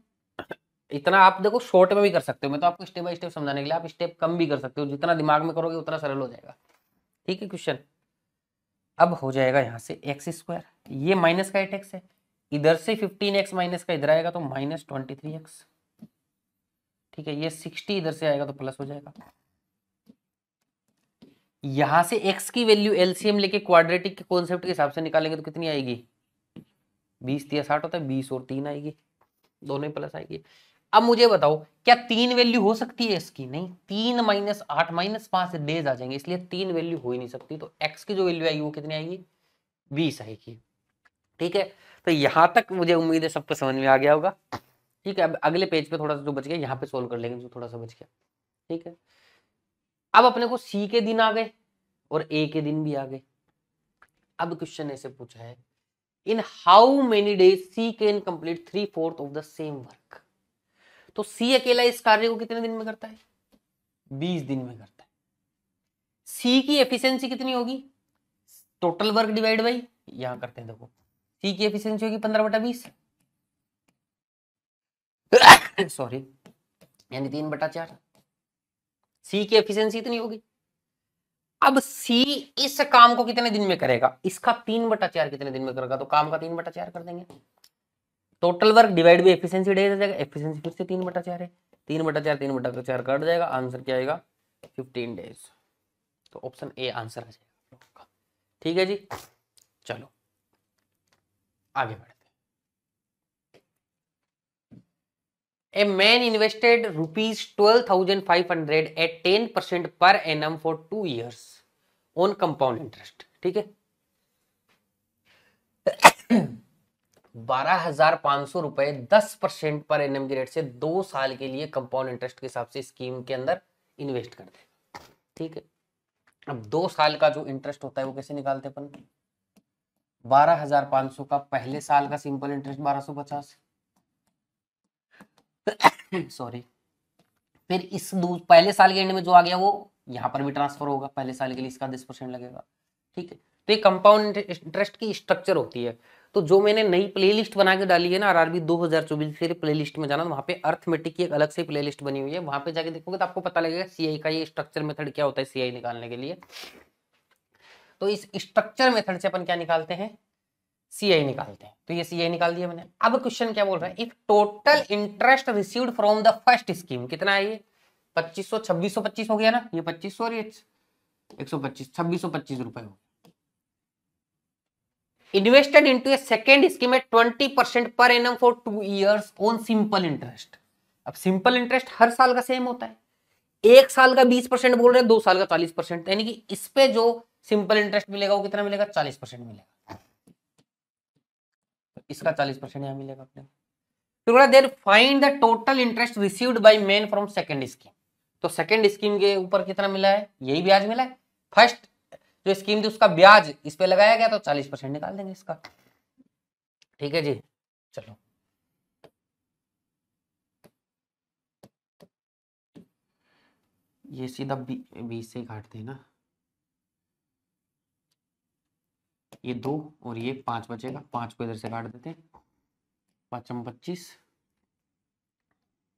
इतना आप देखो शॉर्ट में भी कर सकते हो, मैं तो आपको स्टेप बाय स्टेप समझाने के लिए, आप स्टेप कम भी कर सकते हो, जितना दिमाग में करोगे उतना सरल हो जाएगा। ठीक है, क्वेश्चन अब हो जाएगा यहाँ से एक्स स्क्वायर, ये माइनस का 8x है, इधर से 15x माइनस का इधर आएगा तो माइनस 23x। ठीक है, ये 60 इधर से आएगा तो प्लस हो जाएगा, यहां से x की वैल्यू एलसीएम लेके क्वाड्रेटिक के कॉन्सेप्ट के हिसाब से निकालेंगे तो कितनी आएगी? 20 या 60 होता है, 20 और 3 आएगी, दोनों प्लस आएगी। अब मुझे बताओ क्या 3 वैल्यू हो सकती है इसकी? नहीं, 3 माइनस 8 माइनस 5 डेज आ जाएंगे, इसलिए 3 वैल्यू हो ही नहीं सकती। तो x की जो वैल्यू आएगी वो कितनी आएगी? 20 आएगी। ठीक है, तो यहां तक मुझे उम्मीद है सबको समझ में आ गया होगा। ठीक है, अब अगले पेज पे थोड़ा सा जो बच गया यहाँ पे सोल्व कर लेंगे जो थोड़ा सा बच गया। ठीक है, अब अपने को सी के दिन आ गए और ए के दिन भी आ गए। अब क्वेश्चन ऐसे पूछा है, in how many days C can complete 3/4 of the same work. तो सी अकेला इस कार्य को कितने दिन में करता है? 20 दिन में करता है। सी की एफिशिएंसी कितनी होगी? टोटल वर्क डिवाइड बाई, यहां करते हैं, देखो सी की एफिशिएंसी होगी 15/20 सॉरी, यानी 3/4। सी की एफिशिएंसी इतनी होगी। अब सी इस काम को कितने दिन में करेगा? इसका 3/4 कितने दिन में करेगा? तो काम का 3/4 कर देंगे। Total work divide by efficiency days आ जाएगा, एफिशिएंसी फिर से 3/4 है, 3/4 काट जाएगा, आंसर क्या आएगा? 15 डेज। तो ऑप्शन ए आंसर आ जाएगा। ठीक है जी, चलो आगे बढ़ते हैं। A man invested ₹12,500 at 10% per annum for 2 years on compound interest। ठीक है, 12,500 रुपए 10% पर एनएम की रेट से 2 साल के लिए कंपाउंड इंटरेस्ट के हिसाब से स्कीम के अंदर इन्वेस्ट कर देगा। ठीक है, अब 2 साल का जो इंटरेस्ट होता है वो कैसे निकालते हैं अपन? 12,500 का पहले साल का सिंपल इंटरेस्ट 1250 सॉरी, फिर इस पहले साल के एंड में जो आ गया वो यहाँ पर भी ट्रांसफर होगा, पहले साल के लिए इसका 10% लगेगा। ठीक है, तो ये कंपाउंड इंटरेस्ट की स्ट्रक्चर होती है। तो जो मैंने नई प्लेलिस्ट बना के डाली है ना आरआरबी 2024 के प्लेलिस्ट में जाना, वहां पे अर्थमेटिक की एक अलग से प्लेलिस्ट बनी हुई है, वहां पे जाके देखोगे तो आपको पता लगेगा सीआई का ये स्ट्रक्चर मेथड क्या होता है सीआई निकालने के लिए। तो इस स्ट्रक्चर मेथड से अपन क्या निकालते हैं? सीआई निकालते हैं। तो ये सीआई निकाल दिया मैंने। अब क्वेश्चन क्या बोल रहा है? If total interest received from the first scheme, कितना है ये? 2500, 2625 हो गया ना, ये 2500 और ये 125, 2625 रुपए हो। Invested into A second scheme at 20% per annum for 2 years on simple interest. अब सिंपल इंटरेस्ट हर साल का सेम होता है, एक साल का 20% बोल रहे हैं, 2 साल का 40%, यानी कि इस पे जो सिंपल इंटरेस्ट मिलेगा वो कितना मिलेगा? 40% मिलेगा। तो इसका 40% यहां मिलेगा अपने। फिर there find the total interest received by man from second scheme. तो सेकंड स्कीम के ऊपर कितना मिला है? यही ब्याज मिला है। फर्स्ट जो स्कीम थी उसका ब्याज इस पे लगाया गया, तो 40% निकाल देंगे इसका। ठीक है जी, चलो ये सीधा 20 से काटते हैं ना, ये 2 और ये 5 बचेगा, 5 को इधर से काट देते हैं, 5 25।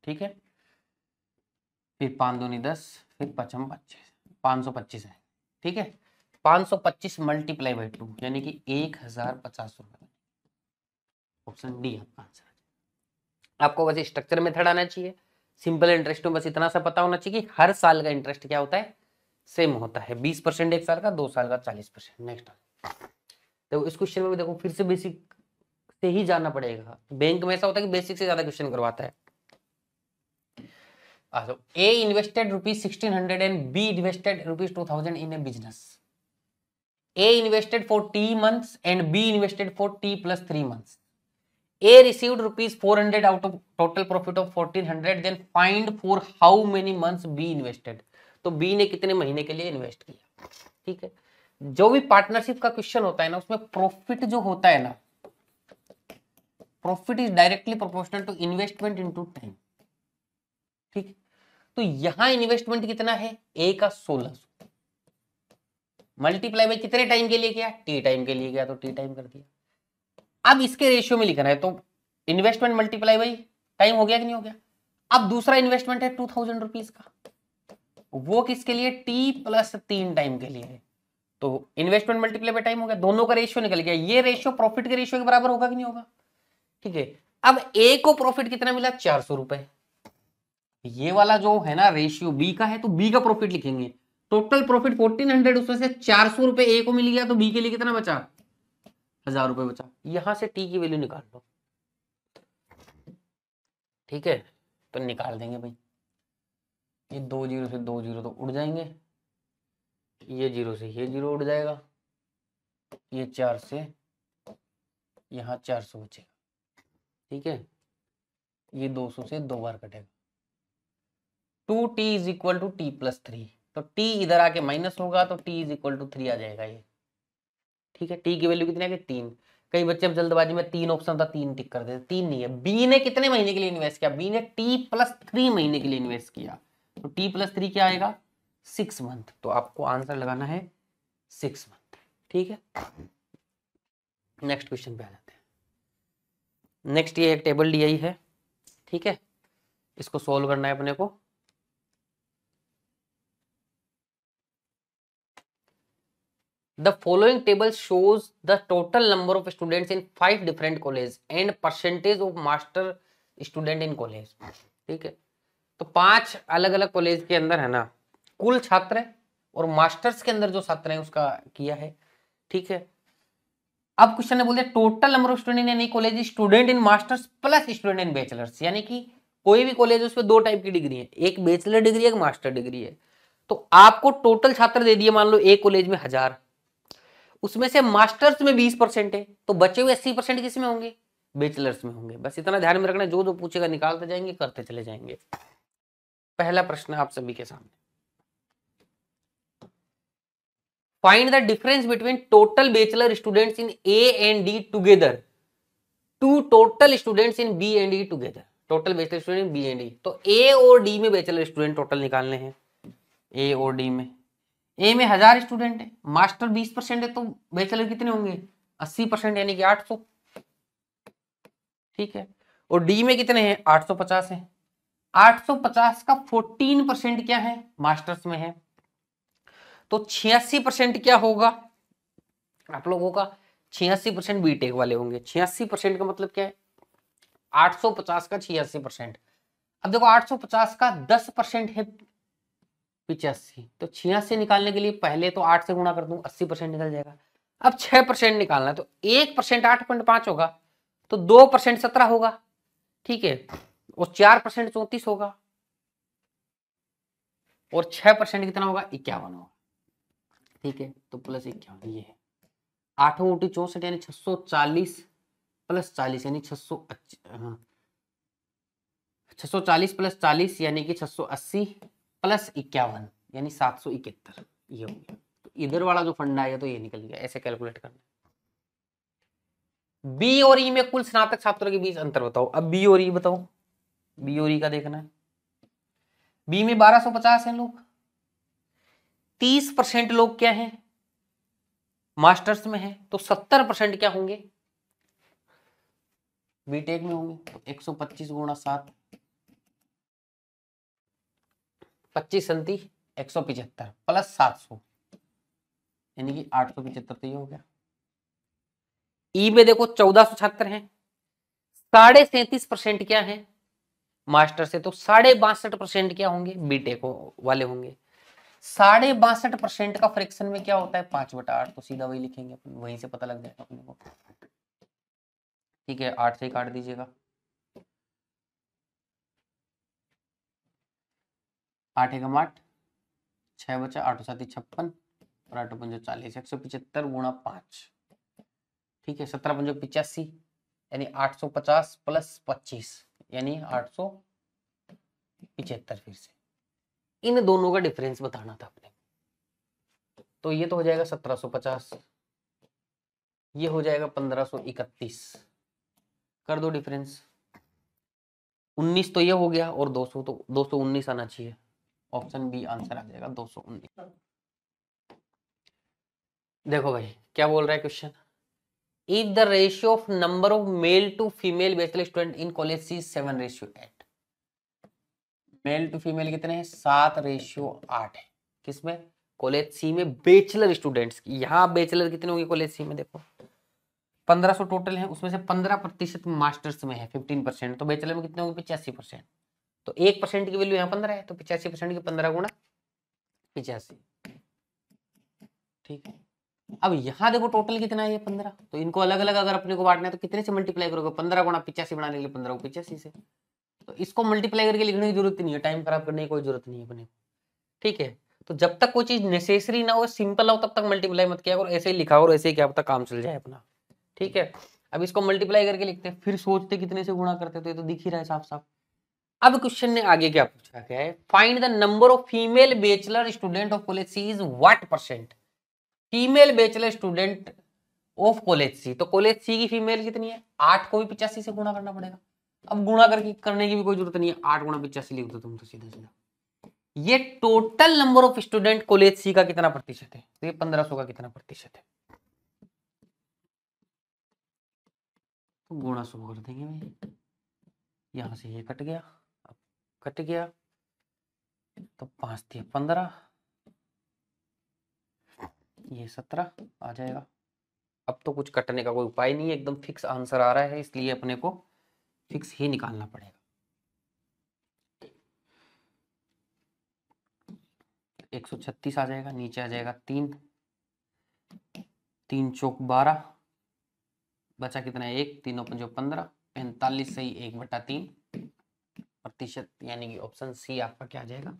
ठीक है, फिर 5 दूनी 10, फिर 5 25, 525 है। ठीक है, 525 मल्टीप्लाई बाई 2 यानी कि 1050 रुपए। ऑप्शन डी आपका आंसर। आपको बस स्ट्रक्चर मेथड आना चाहिए, सिंपल इंटरेस्ट में बस इतना सा पता होना चाहिए कि हर साल का इंटरेस्ट क्या होता है? सेम होता है, 20% एक साल का, 2 साल का 40%। नेक्स्ट देखो, इस क्वेश्चन में भी देखो फिर से बेसिक से ही जाना पड़ेगा। बैंक में ऐसा होता है कि बेसिक से ज्यादा क्वेश्चन करवाता है। A invested ₹1,600 and B invested ₹2,000 in a business. A invested for T months and B invested for T plus 3 months. A received ₹400 out of total profit of 1,400. Then find for how many months B invested. तो B ने कितने महीने के लिए invest किया? ठीक है, जो भी पार्टनरशिप का क्वेश्चन होता है ना, उसमें प्रॉफिट जो होता है ना, profit is directly proportional to investment into time. ठीक, तो यहां इन्वेस्टमेंट कितना है? ए का 1600 मल्टीप्लाई बाई कितने टाइम के लिए किया? टी टाइम के लिए किया, तो टी टाइम कर दिया। अब इसके रेशियो में लिखना है, तो इन्वेस्टमेंट मल्टीप्लाई बाई टाइम हो गया कि नहीं हो गया? अब दूसरा इन्वेस्टमेंट है 2000 रुपीज का, वो किसके लिए? टी प्लस 3 टाइम के लिए है। तो इन्वेस्टमेंट मल्टीप्लाई बाई टाइम हो गया, दोनों का रेशियो निकल गया। ये रेशियो प्रॉफिट के रेशियो के बराबर होगा कि नहीं होगा? ठीक है, अब ए को प्रॉफिट कितना मिला? 400 रुपए। ये वाला जो है ना रेशियो बी का है, तो बी का प्रॉफिट लिखेंगे, टोटल प्रॉफिट 1400, उसमें से 400 रुपए ए को मिल गया, तो बी के लिए कितना बचा? 1000 रुपए बचा। यहां से टी की वैल्यू निकाल लो, ठीक है, तो निकाल देंगे भाई। ये 2 जीरो से 2 जीरो तो उड़ जाएंगे, ये 0 से ये 0 उड़ जाएगा, ये 4 से यहाँ 400 बचेगा, ठीक है, ये 200 से 2 बार कटेगा। 2t is equal to T plus 3, तो t इधर आके माइनस होगा, तो t इज इक्वल टू 3 आ जाएगा ये, ठीक है। t की वैल्यू कितनी आ गई? 3। कई बच्चे अब जल्दबाजी में 3 ऑप्शन था 3 टिक कर देते, 3 नहीं है। बी ने कितने महीने के लिए इन्वेस्ट किया? बी ने t प्लस 3 महीने के लिए इन्वेस्ट किया, तो t प्लस 3 क्या आएगा? 6 मंथ। तो आपको आंसर लगाना है 6 मंथ, ठीक है। नेक्स्ट क्वेश्चन पे आ जाते हैं। नेक्स्ट ये एक टेबल दी है, ठीक है, इसको सोल्व करना है अपने को। The following table shows the total number of students in 5 different colleges and percentage of master student in college, ठीक है। तो 5 अलग अलग कॉलेज के अंदर है ना कुल छात्र है, और मास्टर्स के अंदर जो छात्र हैं उसका किया है, ठीक है। अब क्वेश्चन ने बोल दिया total number of student in college, student in masters plus student in bachelors, यानी कि कोई भी कॉलेज उसमें 2 टाइप की डिग्री है, एक बैचलर डिग्री एक मास्टर डिग्री है। तो आपको टोटल छात्र दे दिए, मान लो एक कॉलेज में 1000, उसमें से मास्टर्स में 20% है, तो बचे हुए 80% किस में होंगे? बैचलर्स में होंगे। बस इतना ध्यान में रखना, जो जो पूछेगा निकालते जाएंगे, करते चले जाएंगे। पहला प्रश्न आप सभी के सामने, find the difference between total bachelor students in A and D together to total students in B and D together. Total bachelor student B and D, तो ए और डी में बैचलर स्टूडेंट टोटल निकालने हैं। ए और D में, ए में 1000 student है, master 20% है, तो बैचलर कितने होंगे? 80%, यानी कि 800, ठीक है। और डी में कितने हैं? 850 है। 850 का 14% क्या है? मास्टर्स में है, तो 86% क्या होगा आप लोगों का? 86% बीटेक वाले होंगे। 86% का मतलब क्या है? 850 का 86%। अब देखो 850 का 10% है 85, तो 86 निकालने के लिए पहले तो 8 से गुणा कर दूं, 80% निकल जाएगा। अब 6% निकालना है, तो 1% 8.5 होगा, तो 2% 17 होगा, ठीक है, और 4% 34 होगा, और 6% कितना होगा? 51 होगा, ठीक है। तो प्लस 51 ये है 8 × 64 यानी 640 प्लस 40 यानी 640 प्लस 40 यानी कि 680 प्लस 51 यानी 771, ये हो गया। तो इधर वाला जो फंडा है तो ये निकल गया, ऐसे कैलकुलेट करना। बी और ई में कुल स्नातक छात्रों के बीच अंतर बताओ। अब बी और ई बताओ, बी और ई का देखना है। बी में 1250 हैं लोग, 30% लोग क्या हैं? मास्टर्स में है, तो 70% क्या होंगे? बीटेक में होंगे। तो 125 × 7 25 175 प्लस 700 यानी कि 875, तो ये हो गया। ई में देखो 1400 छात्र हैं, 37.5% क्या है? मास्टर से, तो 62.5% क्या होंगे? बीटेक वाले होंगे। 62.5% का फ्रैक्शन में क्या होता है? 5/8, तो सीधा वही लिखेंगे अपन, वहीं से पता लग जाएगा अपने को, ठीक है। 8 से काट दीजिएगा, 8 एकम 8, 6 बचा, 8 7 56 और 8 5 40, 175 × 5, ठीक है। 17 5 85 यानी 850 प्लस 25 यानी 875। फिर से इन दोनों का डिफरेंस बताना था अपने, तो ये तो हो जाएगा 1750, ये हो जाएगा 1531, कर दो डिफरेंस। 19 तो ये हो गया, और 200, तो 219 आना चाहिए। ऑप्शन बी आंसर आ जाएगा 219। देखो भाई क्या बोल रहा है question, if the ratio of number of male to female bachelor student in college C 7:8, male to female कितने हैं? 7:8 है। किसमें? कॉलेज सी में बैचलर स्टूडेंट्स की। यहाँ बैचलर कितने होंगे कॉलेज सी में? देखो 1500 टोटल है, उसमें से 15% मास्टर्स में है, 15%, तो बैचलर में कितने होंगे? 85%। तो 1% की वैल्यू यहाँ 15 है, तो 85% की 15 × 85, ठीक है। अब यहाँ देखो टोटल कितना है, ये 15, तो इनको अलग अलग अगर अपने को बांटना है तो कितने से मल्टीप्लाई करोगे, 15 गुणा 85 बनाने के लिए 15 को 85 से, तो इसको मल्टीप्लाई करके लिखने की जरूरत नहीं है, टाइम खराब करने की कोई जरूरत नहीं है अपने को, ठीक है। तो जब तक कोई चीज नेसेसरी ना हो, सिंपल हो, तब तक मल्टीप्लाई मत किया करो, ऐसे ही लिखा और ऐसे ही क्या पता काम चल जाए अपना, ठीक है। अब इसको मल्टीप्लाई करके लिखते हैं, फिर सोचते कितने से गुणा करते, तो ये तो दिख ही रहा है साफ साफ। अब क्वेश्चन ने आगे क्या पूछा, क्या है, find the number of female bachelor student of college C is what percent, female bachelor student of college C, तो कॉलेज सी की फीमेल कितनी है, 8 को भी 85 से गुणा करना पड़ेगा। अब गुणा करने की भी कोई जरूरत नहीं है, 8 गुणा 85 लिख दो तुम तो सीधा सीधा। ये total number of student college C का कितना प्रतिशत है, तो ये 1500 का कितना प्रतिशत है, तो गुणा 100 कर देंगे भाई, यहां से ये कट गया, अब कट गया, तो 5 दिया 15, ये 17 आ जाएगा। अब तो कुछ कटने का कोई उपाय नहीं है, एकदम फिक्स आंसर आ रहा है, इसलिए अपने को फिक्स ही निकालना पड़ेगा। 136 आ जाएगा, नीचे आ जाएगा 3, 3 चौक 12, बचा कितना है 1, 3 पंजो 15, 45 सही 1/3 प्रतिशत, यानी कि ऑप्शन सी आपका क्या आ जाएगा,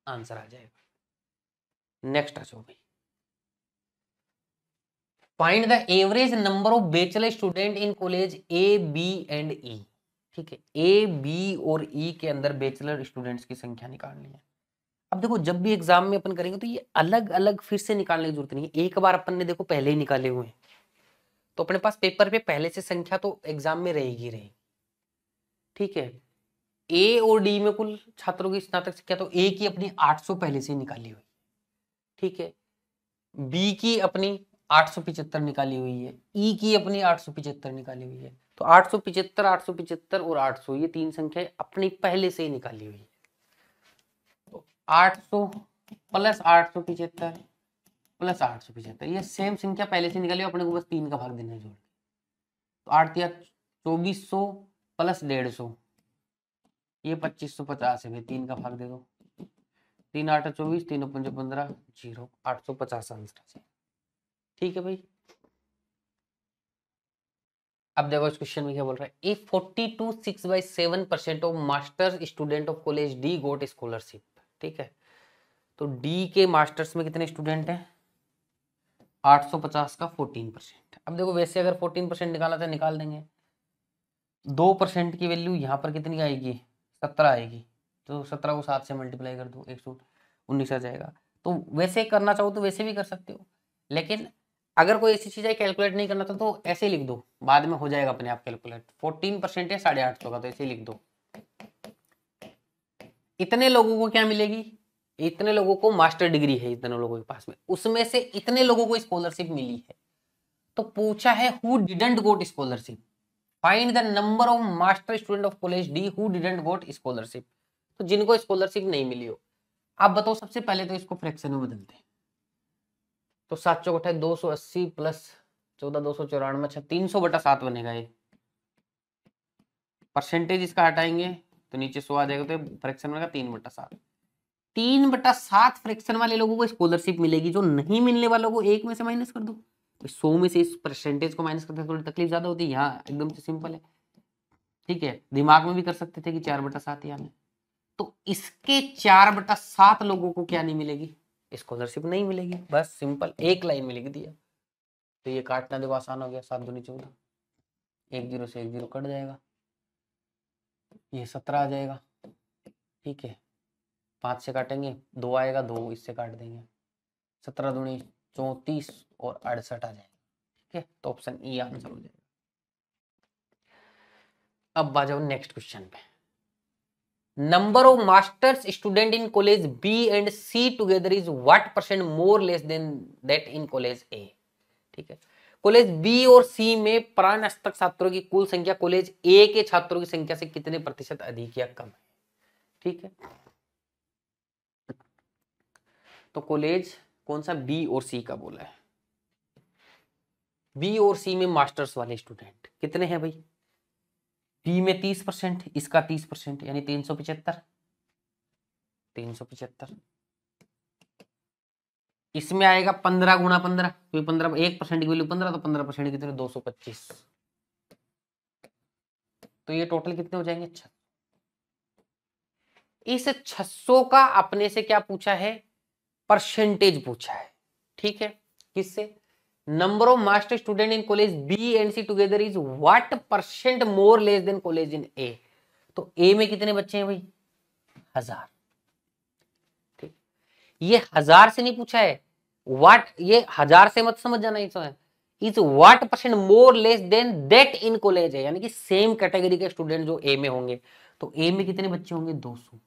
आंसर आ जाएगा। नेक्स्ट आ जाओ भाई, find the average number of bachelor student in college A, B and E, ठीक है। ए, बी और ई के अंदर बैचलर स्टूडेंट्स की संख्या निकालनी है। अब देखो जब भी एग्जाम में अपन करेंगे तो ये अलग अलग फिर से निकालने की जरूरत नहीं है, एक बार अपन ने देखो पहले ही निकाले हुए हैं, तो अपने पास पेपर पे पहले से संख्या तो एग्जाम में रहेगी, ठीक है। ए और डी में कुल छात्रों की स्नातक संख्या, तो ए की अपनी 800 पहले से निकाली हुई, ठीक है। बी की अपनी 875 निकाली हुई है, ई की अपनी 875 निकाली हुई है, तो 875, 875 और 800 ये तीन संख्याएं अपनी पहले से ही निकाली हुई है, तो 800 प्लस 875 प्लस 875, ये सेम संख्या पहले से निकाली, अपने को बस 3 का भाग देना है जोड़, तो 8 या 2400 प्लस 150, ये 2550 है, 3 का भाग दे दो, 3 8 24, 3 5 15, 0, 850 आंसर है, ठीक है भाई। अब देखो इस क्वेश्चन में क्या बोल रहा है, if 42.6/7% of masters student of college D got scholarship, ठीक है। तो डी के मास्टर्स में कितने स्टूडेंट हैं, 850 का 14%। अब देखो वैसे अगर 14% निकाला था, निकाल देंगे, 2% की वैल्यू यहाँ पर कितनी आएगी, 17 आएगी, तो 17 को 7 से मल्टीप्लाई कर दो, 119 आ जाएगा। तो वैसे करना चाहो तो वैसे भी कर सकते हो, लेकिन अगर कोई ऐसी चीज है कैलकुलेट नहीं करना था तो ऐसे ही लिख दो, बाद में हो जाएगा अपने आप कैलकुलेट। 14% है 850 का, तो ऐसे ही लिख दो। इतने लोगों को क्या मिलेगी, इतने लोगों को मास्टर डिग्री है, इतने लोगों के पास में, उसमें से इतने लोगों को स्कॉलरशिप मिली है। तो पूछा है who didn't got scholarship, find the number of master student of college D who didn't got scholarship, तो जिनको स्कॉलरशिप नहीं मिली हो। आप बताओ, सबसे पहले तो इसको फ्रैक्शन में बदलते हैं, तो 7 चौक 280 प्लस 14 294, अच्छा 300/7 बनेगा ये, परसेंटेज इसका हटाएंगे तो नीचे 100 आ जाएगा, तो फ्रैक्शन बनेगा 3/7। 3/7 फ्रैक्शन वाले लोगों को स्कॉलरशिप मिलेगी, जो नहीं मिलने वालों को 1 में से माइनस कर दो, 100 में से इस परसेंटेज को माइनस करते थोड़ी तकलीफ ज्यादा होती है, यहाँ एकदम से सिंपल है, ठीक है। दिमाग में भी कर सकते थे कि 4/7 यहाँ में, तो इसके 4/7 लोगों को क्या नहीं मिलेगी, स्कॉलरशिप नहीं मिलेगी, बस सिंपल एक लाइन में लिख दिया। तो ये काटना देखो आसान हो गया, 7 दूनी 14, 1 0 से 1 0 कट जाएगा, ये 17 आ जाएगा, ठीक है। 5 से काटेंगे 2 आएगा, 2 इससे काट देंगे, 17 दूनी 34 और 68 आ जाएगा, ठीक है। तो ऑप्शन ई आंसर हो जाएगा। अब आ जाओ नेक्स्ट क्वेश्चन पे, number of masters student in college B and C together is what percent more less than that in college A, ठीक है। कॉलेज बी और सी में प्राण-स्नातक छात्रों की कुल संख्या कॉलेज ए के छात्रों की संख्या से कितने प्रतिशत अधिक या कम है, ठीक है। तो कॉलेज कौन सा, बी और सी का बोला है, बी और सी में मास्टर्स वाले स्टूडेंट कितने हैं भाई, बी में 30%, इसका 30%, यानी 375, 375 इसमें आएगा 15 गुणा 15, क्योंकि 15 1% की वैल्यू 15, तो 15% कितने 225। तो ये टोटल कितने हो जाएंगे 600। इस 600 का अपने से क्या पूछा है, परसेंटेज पूछा है। ठीक है, किससे, number of master student in college B and C together is what percent more less than college in A. तो ए में कितने बच्चे हैं भाई, 1000। ठीक, ये 1000 से नहीं पूछा है, व्हाट, ये 1000 से मत समझ जाना, is what percent more less than that in college है, यानी कि सेम कैटेगरी के स्टूडेंट जो ए में होंगे। तो ए में कितने बच्चे होंगे 200,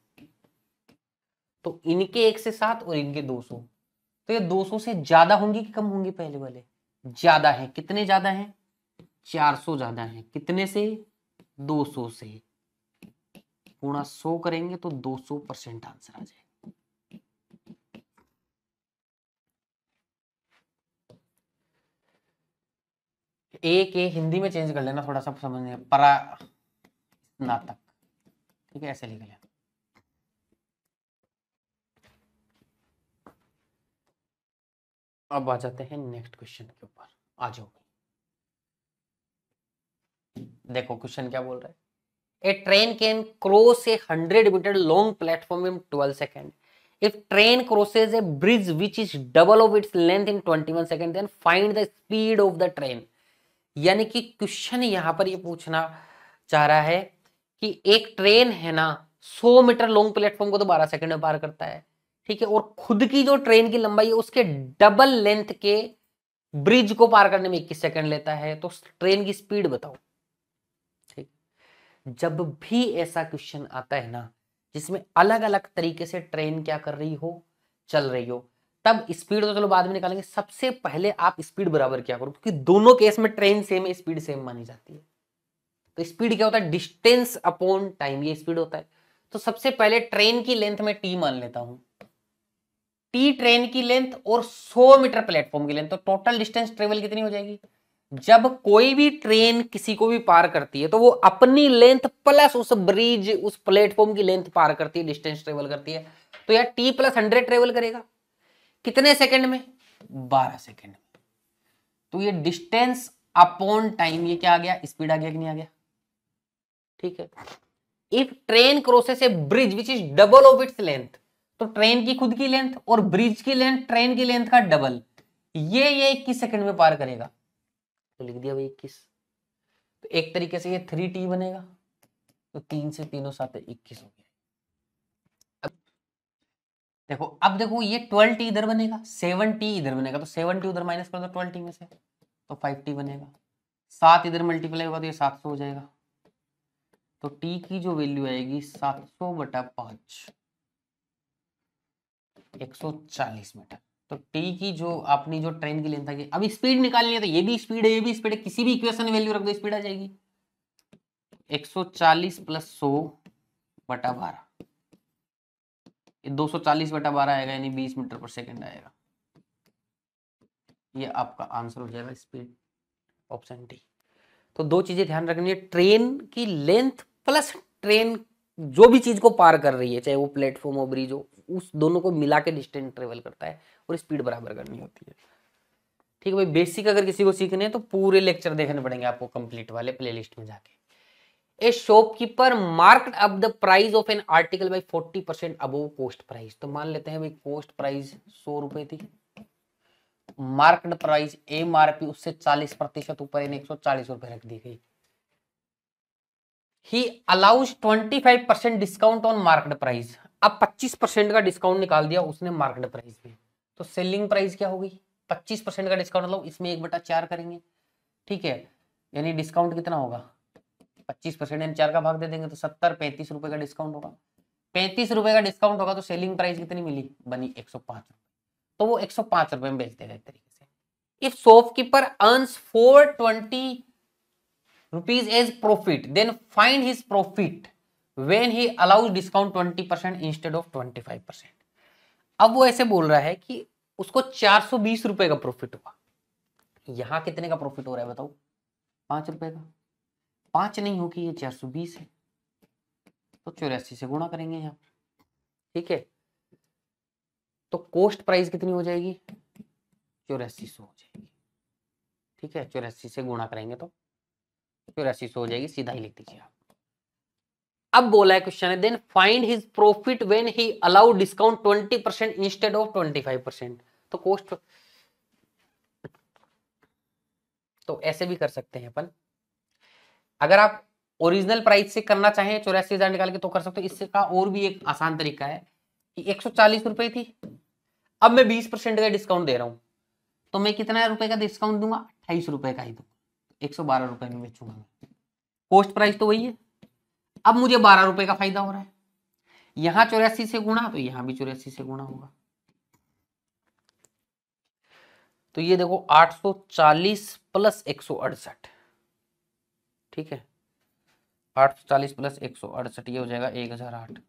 तो इनके 107 और इनके 200, तो ये 200 से ज्यादा होंगी कि कम होंगी, पहले वाले ज्यादा है। कितने ज्यादा है, 400 ज्यादा है। कितने से, 200 से। गुणा 100 करेंगे तो 200% आंसर आ जाएगा। एक ए हिंदी में चेंज कर लेना थोड़ा सा समझने, परा स्नातक, ठीक है, ऐसे लिख लेना। अब आ जाते हैं नेक्स्ट क्वेश्चन के ऊपर, आ जाओ। देखो क्वेश्चन क्या बोल रहा है, a train can cross a 100 metre long platform in 12 second. If train crosses a bridge which is double of its length in 21 seconds, then find the speed of the train। यानी कि question यहां पर ये पूछना चाह रहा है कि एक ट्रेन है ना, 100 मीटर लॉन्ग प्लेटफॉर्म को तो 12 सेकंड में पार करता है, ठीक है, और खुद की जो ट्रेन की लंबाई है उसके डबल लेंथ के ब्रिज को पार करने में 21 सेकंड लेता है, तो ट्रेन की स्पीड बताओ। ठीक, जब भी ऐसा क्वेश्चन आता है ना जिसमें अलग अलग तरीके से ट्रेन क्या कर रही हो, चल रही हो, तब स्पीड तो चलो बाद में निकालेंगे, सबसे पहले आप स्पीड बराबर क्या करो, क्योंकि दोनों केस में ट्रेन सेम है, स्पीड सेम मानी जाती है। तो स्पीड क्या होता है, डिस्टेंस अपॉन टाइम, ये स्पीड होता है। तो सबसे पहले ट्रेन की लेंथ में टी मान लेता हूं, टी ट्रेन की लेंथ और 100 मीटर प्लेटफॉर्म की लेंथ, तो टोटल डिस्टेंस ट्रेवल कितनी हो जाएगी। जब कोई भी ट्रेन किसी को भी पार करती है तो वो अपनी लेंथ प्लस उस ब्रिज, उस प्लेटफॉर्म की लेंथ पार करती है, डिस्टेंस ट्रेवल करती है। तो यार टी प्लस 100 ट्रेवल करेगा कितने सेकंड में, 12 सेकंड में। तो ये डिस्टेंस अपॉन टाइम, ये क्या आ गया, स्पीड आ गया कि नहीं आ गया। ठीक है, if train crosses A bridge which is double of its length, तो ट्रेन की खुद की लेंथ और ब्रिज की लेंथ ट्रेन की लेंथ का डबल, ये 21 सेकंड में पार करेगा। तो लिख दिया भाई 21। तो एक तरीके से ये 3t बनेगा, तो 3 से 3 7 21 हो गया। अब देखो ये 12t इधर बनेगा, 7t इधर बनेगा, तो 7t उधर माइनस कर दो 12t में से, तो 5t बनेगा। 7 इधर मल्टीप्लाई होगा तो ये 700 हो जाएगा। तो t की जो वैल्यू आएगी 700/5, 140 मीटर। तो t की जो अपनी जो ट्रेन की लेंथ है, अब स्पीड निकालनी है तो ये भी स्पीड है, ये भी स्पीड है, किसी भी इक्वेशन में वैल्यू रख दो स्पीड आ जाएगी। 140 + 100/12, ये 240/12 आएगा, यानी 20 मीटर पर सेकंड आएगा। ये आपका आंसर हो जाएगा स्पीड, ऑप्शन डी। तो दो चीजें ध्यान रखनी है, ट्रेन की लेंथ प्लस ट्रेन जो भी चीज को पार कर रही है, चाहे वो प्लेटफॉर्म हो ब्रिज हो, उस दोनों को मिला के डिस्टेंस ट्रेवल करता है और स्पीड बराबर करनी होती है। ठीक है भाई, बेसिक अगर किसी को सीखने हैं तो पूरे लेक्चर देखने पड़ेंगे आपको कंप्लीट वाले प्लेलिस्ट में जाके। ए shopkeeper marked up the price of an article by 40% above cost price. तो मान लेते हैं भाई कॉस्ट प्राइस 100 रुपए थी, मार्क्ड प्राइस MRP उससे 40% ऊपर, 140 रुपए रख दी गई। ही allows 25% discount on marked price. अब 25% का डिस्काउंट निकाल दिया उसने मार्क्ड प्राइस में, तो सेलिंग प्राइस क्या होगी, 25% का डिस्काउंट मतलब इसमें 1/4 करेंगे। ठीक है, यानी डिस्काउंट कितना होगा, 25% यानी 4 का भाग दे देंगे तो 70, 35 रुपए का डिस्काउंट होगा। 35 रुपए का डिस्काउंट होगा तो सेलिंग प्राइस कितनी मिली, बनी 105 रुपए। तो वो 105 रुपए में बेचते हैं एक तरीके से। If shopkeeper earns 420 rupees as profit, then find his profit when he allows discount 20% instead of 25%। अब वो ऐसे बोल रहा है कि उसको 420 रुपए का प्रॉफिट हुआ, यहां कितने का प्रॉफिट हो रहा है बताओ, 5 रुपए का। 5 नहीं हो कि ये 420 है, तो 84 से गुणा करेंगे यहाँ पर। ठीक है, तो कोस्ट प्राइस कितनी हो जाएगी, 8400 हो जाएगी। ठीक है, 84 से गुणा करेंगे तो 8400 हो जाएगी, सीधा ही लिख दीजिए आप। अब बोला है क्वेश्चन है, then find his profit when he allow discount 20% instead of 25%। तो कोस्ट, तो ऐसे भी कर सकते हैं अपन, अगर आप ओरिजिनल प्राइस से करना चाहें 84,000 निकाल के तो कर सकते हो। इसका और भी एक आसान तरीका है कि 140 रुपए थी, अब मैं 20% का डिस्काउंट दे रहा हूं, तो मैं कितना रुपए का डिस्काउंट दूंगा, 28 रुपए का ही दूंगा, 112 रुपए में बेचूंगा। कोस्ट प्राइस तो वही है, अब मुझे 12 रुपए का फायदा हो रहा है। यहां 84 से गुणा, तो यहां भी 84 से गुणा होगा। तो ये देखो 840 प्लस 168, ठीक है, 840 प्लस 168, ये हो जाएगा 1008।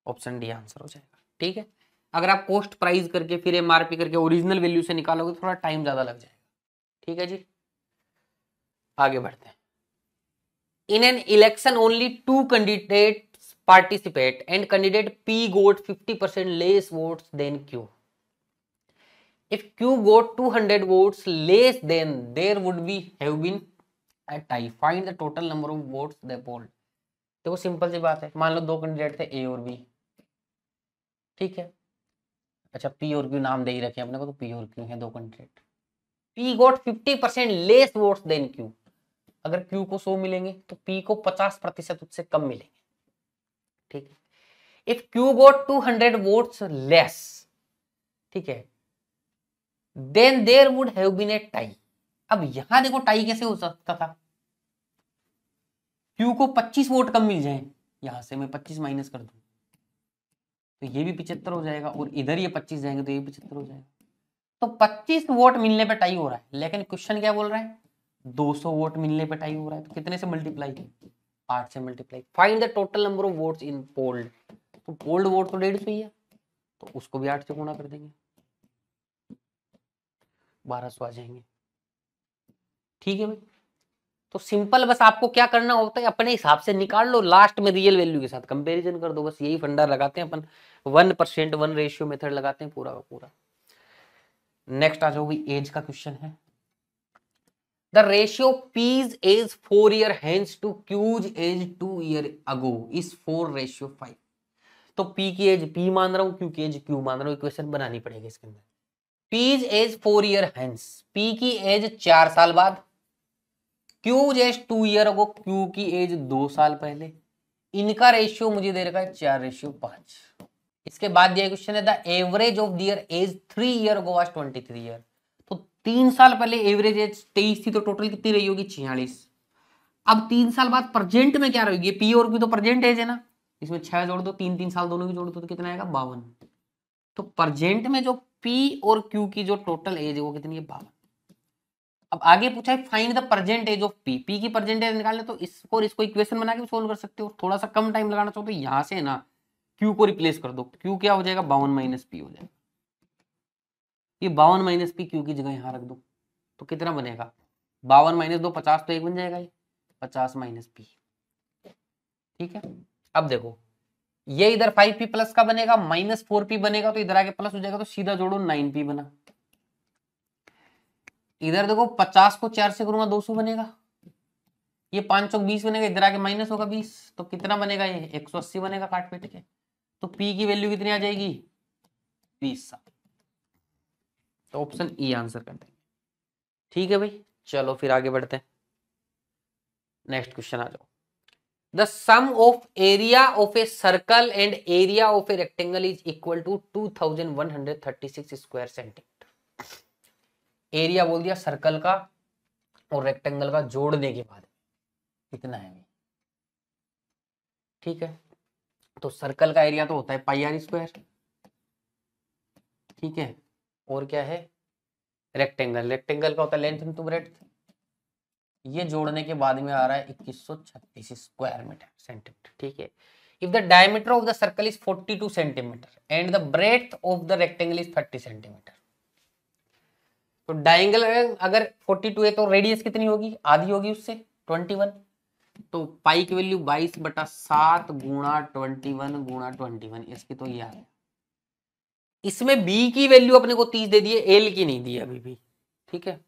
ऑप्शन डी आंसर हो जाएगा। ठीक है, अगर आप कॉस्ट प्राइस करके फिर एमआरपी करके ओरिजिनल वैल्यू से निकालोगे तो थोड़ा टाइम ज्यादा लग जाएगा। ठीक है जी, आगे बढ़ते हैं। In an election only 2 candidates participate and candidate P got 50% less votes than Q. If Q got 200 votes less, then there would be have been a tie. Find the total number of votes they polled. देखो simple सी बात है, मान लो 2 candidate थे A और B, ठीक है, अच्छा P और Q नाम दे ही रखे अपने को, तो P और Q है 2 candidate. P got 50% less votes than Q. अगर Q को 100 मिलेंगे तो P को 50% उससे कम मिलेंगे। ठीक है, if Q got 200 votes less, ठीक है, then there would have been a tie. अब यहां देखो टाई कैसे हो सकता था, Q को 25 वोट कम मिल जाए, यहां से मैं 25 माइनस कर दूं तो ये भी 75 हो जाएगा, और इधर ये 25 जाएंगे तो ये 75 हो जाएगा। तो 25 वोट मिलने पे टाई हो रहा है, लेकिन क्वेश्चन क्या बोल रहा है, 200 वोट मिलने पे टाई हो रहा है, तो कितने से मल्टीप्लाई, 8 से multiply. Find the total number of votes in polled, तो पोल्ड वोट तो 150 ही है, तो उसको भी 8 से गुणा कर देंगे, 1200 आ जाएंगे। ठीक है भाई, तो सिंपल बस आपको क्या करना होता है, अपने हिसाब से निकाल लो, लास्ट में रियल वैल्यू के साथ कंपैरिजन कर दो, बस यही फंडा लगाते हैं अपन, 1% 1 रेशियो मेथड लगाते हैं पूरा का पूरा। नेक्स्ट आ जाओ भाई, एज का क्वेश्चन है। The ratio P's age 4 year hence to Q's age 2 year ago is 4:5। तो P की एज P मान रहा हूं, Q की एज Q मान रहा हूं, इक्वेशन बनानी पड़ेगी इसके अंदर। P's age 4 year hence, P की एज 4 साल बाद, Q's age 2 year ago, Q की एज 2 साल पहले, इनका रेशियो मुझे दे रखा है 4:5। इसके बाद दिया क्वेश्चन है, the average of their age 3 year ago was 23 year। तो 3 साल पहले एवरेज एज 23 थी, तो टोटल कितनी रही होगी, 46। अब 3 साल बाद प्रेजेंट में क्या रहेगी, P और Q तो प्रेजेंट एज है ना, इसमें 6 जोड़ दो, 3 साल दोनों की जोड़ दो, तो कितना आएगा, 52। तो प्रेजेंट में जो P और Q की जो टोटल एज है वो कितनी है, 52। अब आगे पूछा है find the present age of P की प्रेजेंट एज निकालने, तो इसको और इसको इक्वेशन बना के सोल्व कर सकते हो। थोड़ा सा कम टाइम लगाना चाहो तो यहां से ना Q को रिप्लेस कर दो, Q क्या हो जाएगा, 52 माइनस P हो जाएगा। ये 52 माइनस P Q की जगह यहां रख दो, तो कितना बनेगा, 52 माइनस 2 50, तो 1 बन जाएगा, ये 50 माइनस P। ठीक है, अब देखो ये इधर 5P प्लस का बनेगा, माइनस 4P बनेगा, तो इधर आके प्लस हो जाएगा, तो सीधा जोड़ो 9P बना। इधर देखो 50 को 4 से करूंगा 200 बनेगा, ये 5 चौक 20 बनेगा, इधर आके माइनस होगा 20, तो कितना बनेगा, ये 180 बनेगा काट पीट के। तो P की वैल्यू कितनी आ जाएगी, 20 साल। तो ऑप्शन ई आंसर कर देंगे। ठीक है भाई, चलो फिर आगे बढ़ते हैं। नेक्स्ट क्वेश्चन आ जाओ। The sum of area of a circle and area of a rectangle is equal to 2136 square centimeter. Area बोल दिया सर्कल का और रेक्टेंगल का जोड़ने के बाद कितना है। ठीक है, तो सर्कल का एरिया तो होता है पाई आर स्क्वायर, ठीक है, और क्या है, रेक्टेंगल का होता है लेंथ इनटू ब्रेड्थ, ये जोड़ने के बाद में आ रहा है 2136 स्क्वायर मीटर सेंटीमीटर। ठीक है, if the diameter of the circle is 42 centimeter and the breadth of the rectangle is 30 centimeter. तो डायंगल अगर 42 है तो रेडियस कितनी होगी, आधी होगी उससे 21, तो पाई की वैल्यू 22/7 गुणा 21 गुणा 21, इसकी तो ये आ गया। इसमें बी की वैल्यू अपने को 30 दे दी है, एल की नहीं दी है अभी भी, ठीक है।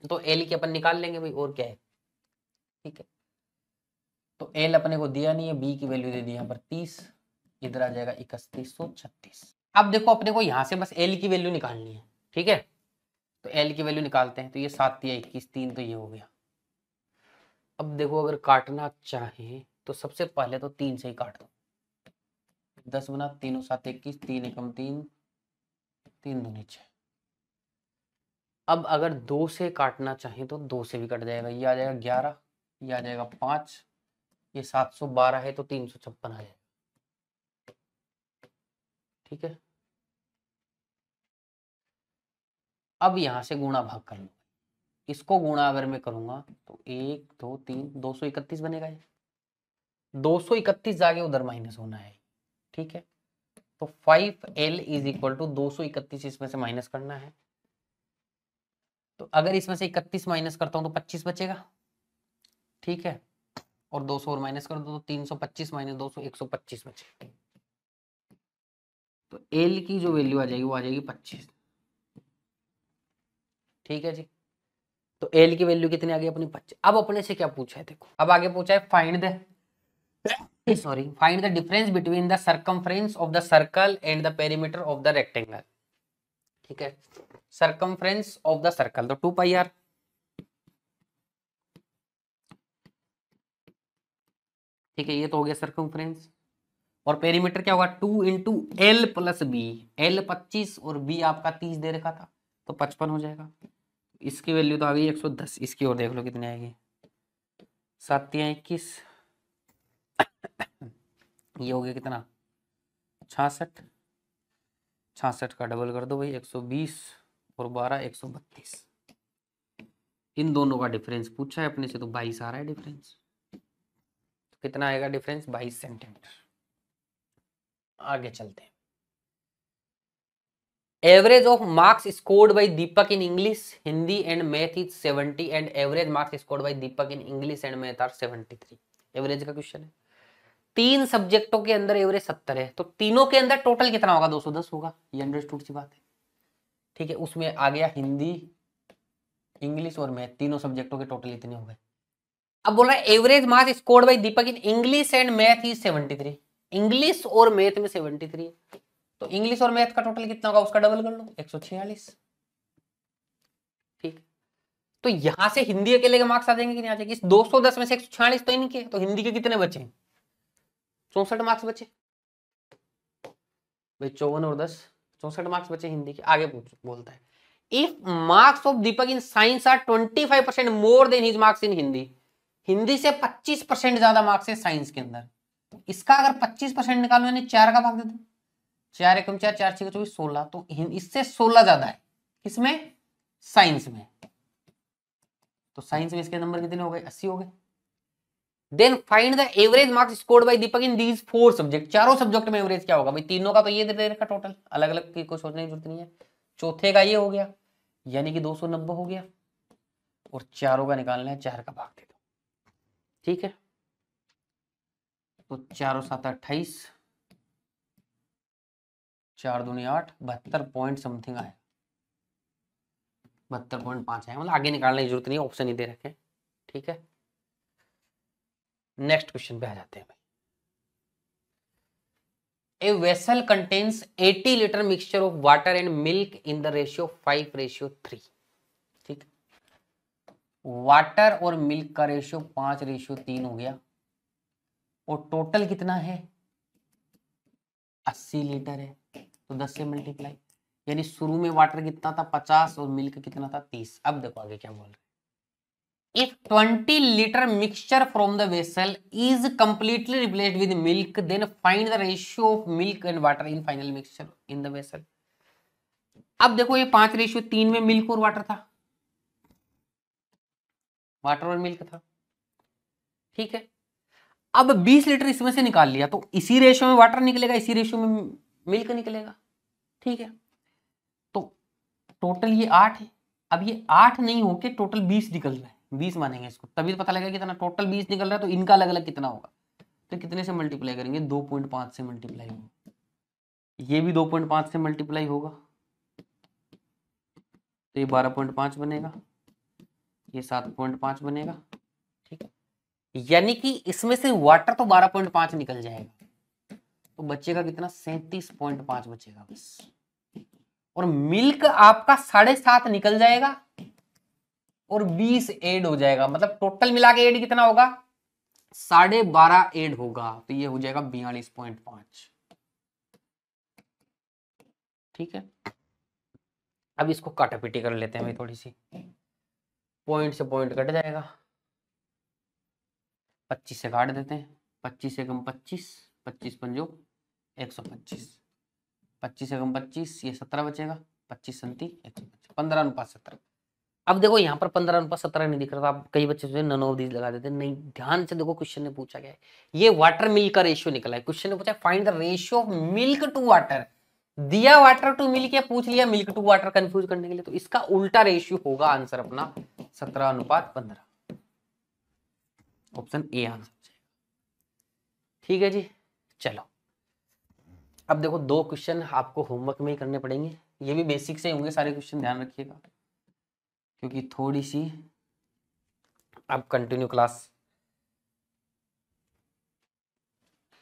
तो एल की अपन निकाल लेंगे भाई, और क्या है, ठीक है। तो एल अपने को दिया नहीं है, बी की वैल्यू दे दी यहाँ पर 30, इधर आ जाएगा 3136। अब देखो अपने को यहाँ से बस एल की वैल्यू निकालनी है, ठीक है। तो एल की वैल्यू निकालते हैं, तो ये 7 या 21, 3 तो ये हो गया। अब देखो अगर काटना चाहे तो सबसे पहले तो 3 से ही काट दो, 10 गुना 3 7 21, 3 एकम 3, 3 दूनी 6। अब अगर 2 से काटना चाहे तो 2 से भी कट जाएगा, ये आ जाएगा 11, ये आ जाएगा 5, ये 712 है तो 356 आ जाएगा, ठीक है। अब यहां से गुणा भाग कर लो, इसको गुणा अगर मैं करूंगा तो 1 2 3 231 बनेगा, ये 231 जाके उधर माइनस होना है, ठीक है। तो 5L इज इक्वल टू 231 इसमें से माइनस करना है। तो अगर इसमें से 31 माइनस करता हूं तो 25 बचेगा, ठीक है। और 200 और माइनस कर दो तो 325 माइनस 200 125 बचेगा। तो L की जो वैल्यू आ जाएगी वो आ जाएगी 25, ठीक है जी। तो L की वैल्यू कितनी आ गई अपनी 25। अब अपने से क्या पूछा है देखो, अब आगे पूछा है find the find the difference between the circumference of the circle and the perimeter of the rectangle, ठीक है। सर्कमफ्रेंस ऑफ द सर्कल तो 2 पाई आर, ठीक है, ये तो हो गया सर्कमफ्रेंस। और पेरीमीटर क्या होगा 2 into L plus B, L 25 और बी आपका 30 दे रखा था तो 55 हो जाएगा। इसकी वैल्यू तो आ गई 110, इसकी और देख लो कितनी आएगी, 7 या 21, ये हो गया कितना 66, 66 का डबल कर दो भाई 120 और 12 132। इन दोनों का डिफरेंस पूछा है अपने से तो 22 आ रहा है डिफरेंस। तो कितना आएगा डिफरेंस 22 सेंटीमीटर। आगे चलते हैं। Average of marks scored by Deepak in English Hindi and math is 70 and average marks scored by Deepak in English and math are 73। Average का क्वेश्चन है। 3 सब्जेक्टों के अंदर एवरेज 70 है तो तीनों के अंदर टोटल कितना होगा 210 होगा, ये अंडरस्टूड सी बात है, ठीक है। उसमें आ गया हिंदी इंग्लिश और मैथ, तीनों सब्जेक्टों के टोटल इतने हो गए। अब बोल रहा है average marks scored by Deepak in English and math is 73। English और मैथ में 73 है तो इंग्लिश और मैथ का टोटल कितना होगा उसका डबल कर लो 146, ठीक। तो यहां से हिंदी अकेले के मार्क्स आ जाएंगे कि नहीं आ जाएंगे, इस 210 में से 146 तो इनके, तो हिंदी के कितने बचे 64 मार्क्स बचे भाई, 54 और 10 64 मार्क्स बचे हिंदी के। आगे बोलता है if marks of Deepak in science are 25% more than his marks in Hindi, Hindi से 25% ज्यादा मार्क्स है साइंस के अंदर। इसका अगर 25% निकालो यानी 4 का भाग दे दो, 4 एकम 4 4 6 24 16, तो इससे 16 ज्यादा है किसमें साइंस में। तो साइंस में इसके नंबर कितने हो गए 80 हो गए। Then find the average marks scored by Deepak in these 4 subject, चारों सब्जेक्ट में एवरेज क्या होगा भाई, तीनों का तो ये दे रखा टोटल, अलग अलग की कोई सोचने की जरूरत नहीं है। चौथे का ये हो गया यानी कि 290 हो गया, और चारों का निकालना है 4 का भाग दे दो, ठीक है। तो 4 7 28, 4 दूनी 8, 72 पॉइंट समथिंग आया, 72.5 है, मतलब आगे निकालने की जरूरत नहीं है, ऑप्शन ही दे रखे, ठीक है। नेक्स्ट क्वेश्चन पे आ जाते हैं भाई। A vessel contains 80 liter mixture of water and milk in the ratio 5:3, ठीक। वाटर और मिल्क का रेशियो 5:3 हो गया, और टोटल कितना है 80 लीटर है, तो 10 से मल्टीप्लाई, यानी शुरू में वाटर कितना था 50 और मिल्क कितना था 30। अब देखो आगे क्या बोल रहे हैं, if 20 liter mixture from the vessel is completely replaced with milk, then find the ratio of milk and water in final mixture in the vessel। अब देखो ये 5:3 में मिल्क और वाटर था, वाटर और मिल्क था, ठीक है। अब 20 लीटर इसमें से निकाल लिया तो इसी रेशियो में वाटर निकलेगा, इसी रेशियो में मिल्क निकलेगा, ठीक है। तो टोटल ये 8 है, अब ये 8 नहीं होके टोटल 20 निकल रहा है, 20 मानेंगे इसको, तभी तो पता लगेगा कितना टोटल 20 निकल रहा है, तो इनका अलग अलग कितना होगा। तो कितने से मल्टीप्लाई करेंगे, 2.5 से मल्टीप्लाई होगा, ये भी 2.5 से मल्टीप्लाई होगा, तो ये 12.5 बनेगा, ये 7.5 बनेगा, ठीक है। यानी कि इसमें से वाटर तो 12.5 निकल जाएगा, तो बचेगा कितना, 37.5 बचेगा बस। और मिल्क आपका 7.5 निकल जाएगा और 20 ऐड हो जाएगा, मतलब टोटल मिला के ऐड कितना होगा, 12.5 ऐड होगा, तो ये हो जाएगा 42.5, ठीक है। अब इसको काटापीटी कर लेते हैं भाई थोड़ी सी, पॉइंट से पॉइंट कट जाएगा, 25 से काट देते हैं, 25 से कम 25, 25 पंजो 125, 25 से कम 25, ये 17 बचेगा, 25 संती 125, 15:17। अब देखो यहाँ पर 15:17 नहीं दिख रहा था, अब कई बच्चे सोचे नन ऑफ दीज लगा देते हैं, नहीं, ध्यान से देखो क्वेश्चन ने पूछा गया है, ये वाटर मिल्क का रेशियो निकला है, क्वेश्चन ने पूछा find the ratio of milk to water, दिया वाटर टू मिल्क या पूछ लिया मिल्क टू वाटर कंफ्यूज करने के लिए, तो इसका उल्टा रेशियो होगा आंसर अपना 17:15, ऑप्शन ए आंसर, ठीक है जी। चलो अब देखो 2 क्वेश्चन आपको होमवर्क में ही करने पड़ेंगे, ये भी बेसिक से होंगे सारे क्वेश्चन, ध्यान रखिएगा, क्योंकि थोड़ी सी अब कंटिन्यू क्लास।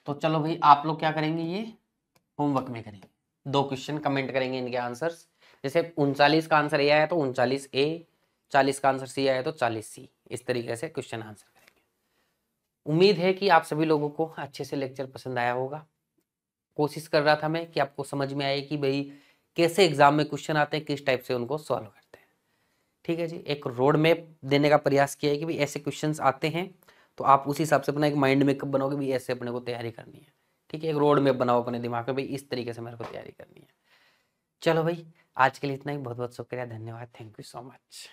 तो चलो भाई आप लोग क्या करेंगे, ये होमवर्क में करेंगे, 2 क्वेश्चन कमेंट करेंगे इनके आंसर्स, जैसे 39 का आंसर ए आया तो 39 ए, 40 का आंसर सी आया तो 40 सी, इस तरीके से क्वेश्चन आंसर करेंगे। उम्मीद है कि आप सभी लोगों को अच्छे से लेक्चर पसंद आया होगा, कोशिश कर रहा था मैं कि आपको समझ में आए कि भाई कैसे एग्जाम में क्वेश्चन आते हैं, किस टाइप से उनको सॉल्व करते हैं, ठीक है जी। एक रोड मैप देने का प्रयास किया है कि भाई ऐसे क्वेश्चंस आते हैं, तो आप उसी हिसाब से अपना एक माइंड मेकअप बनाओगे, भाई ऐसे अपने को तैयारी करनी है, ठीक है। एक रोड मैप बनाओ अपने दिमाग में, भाई इस तरीके से मेरे को तैयारी करनी है। चलो भाई आज के लिए इतना ही, बहुत बहुत शुक्रिया, धन्यवाद, थैंक यू सो मच।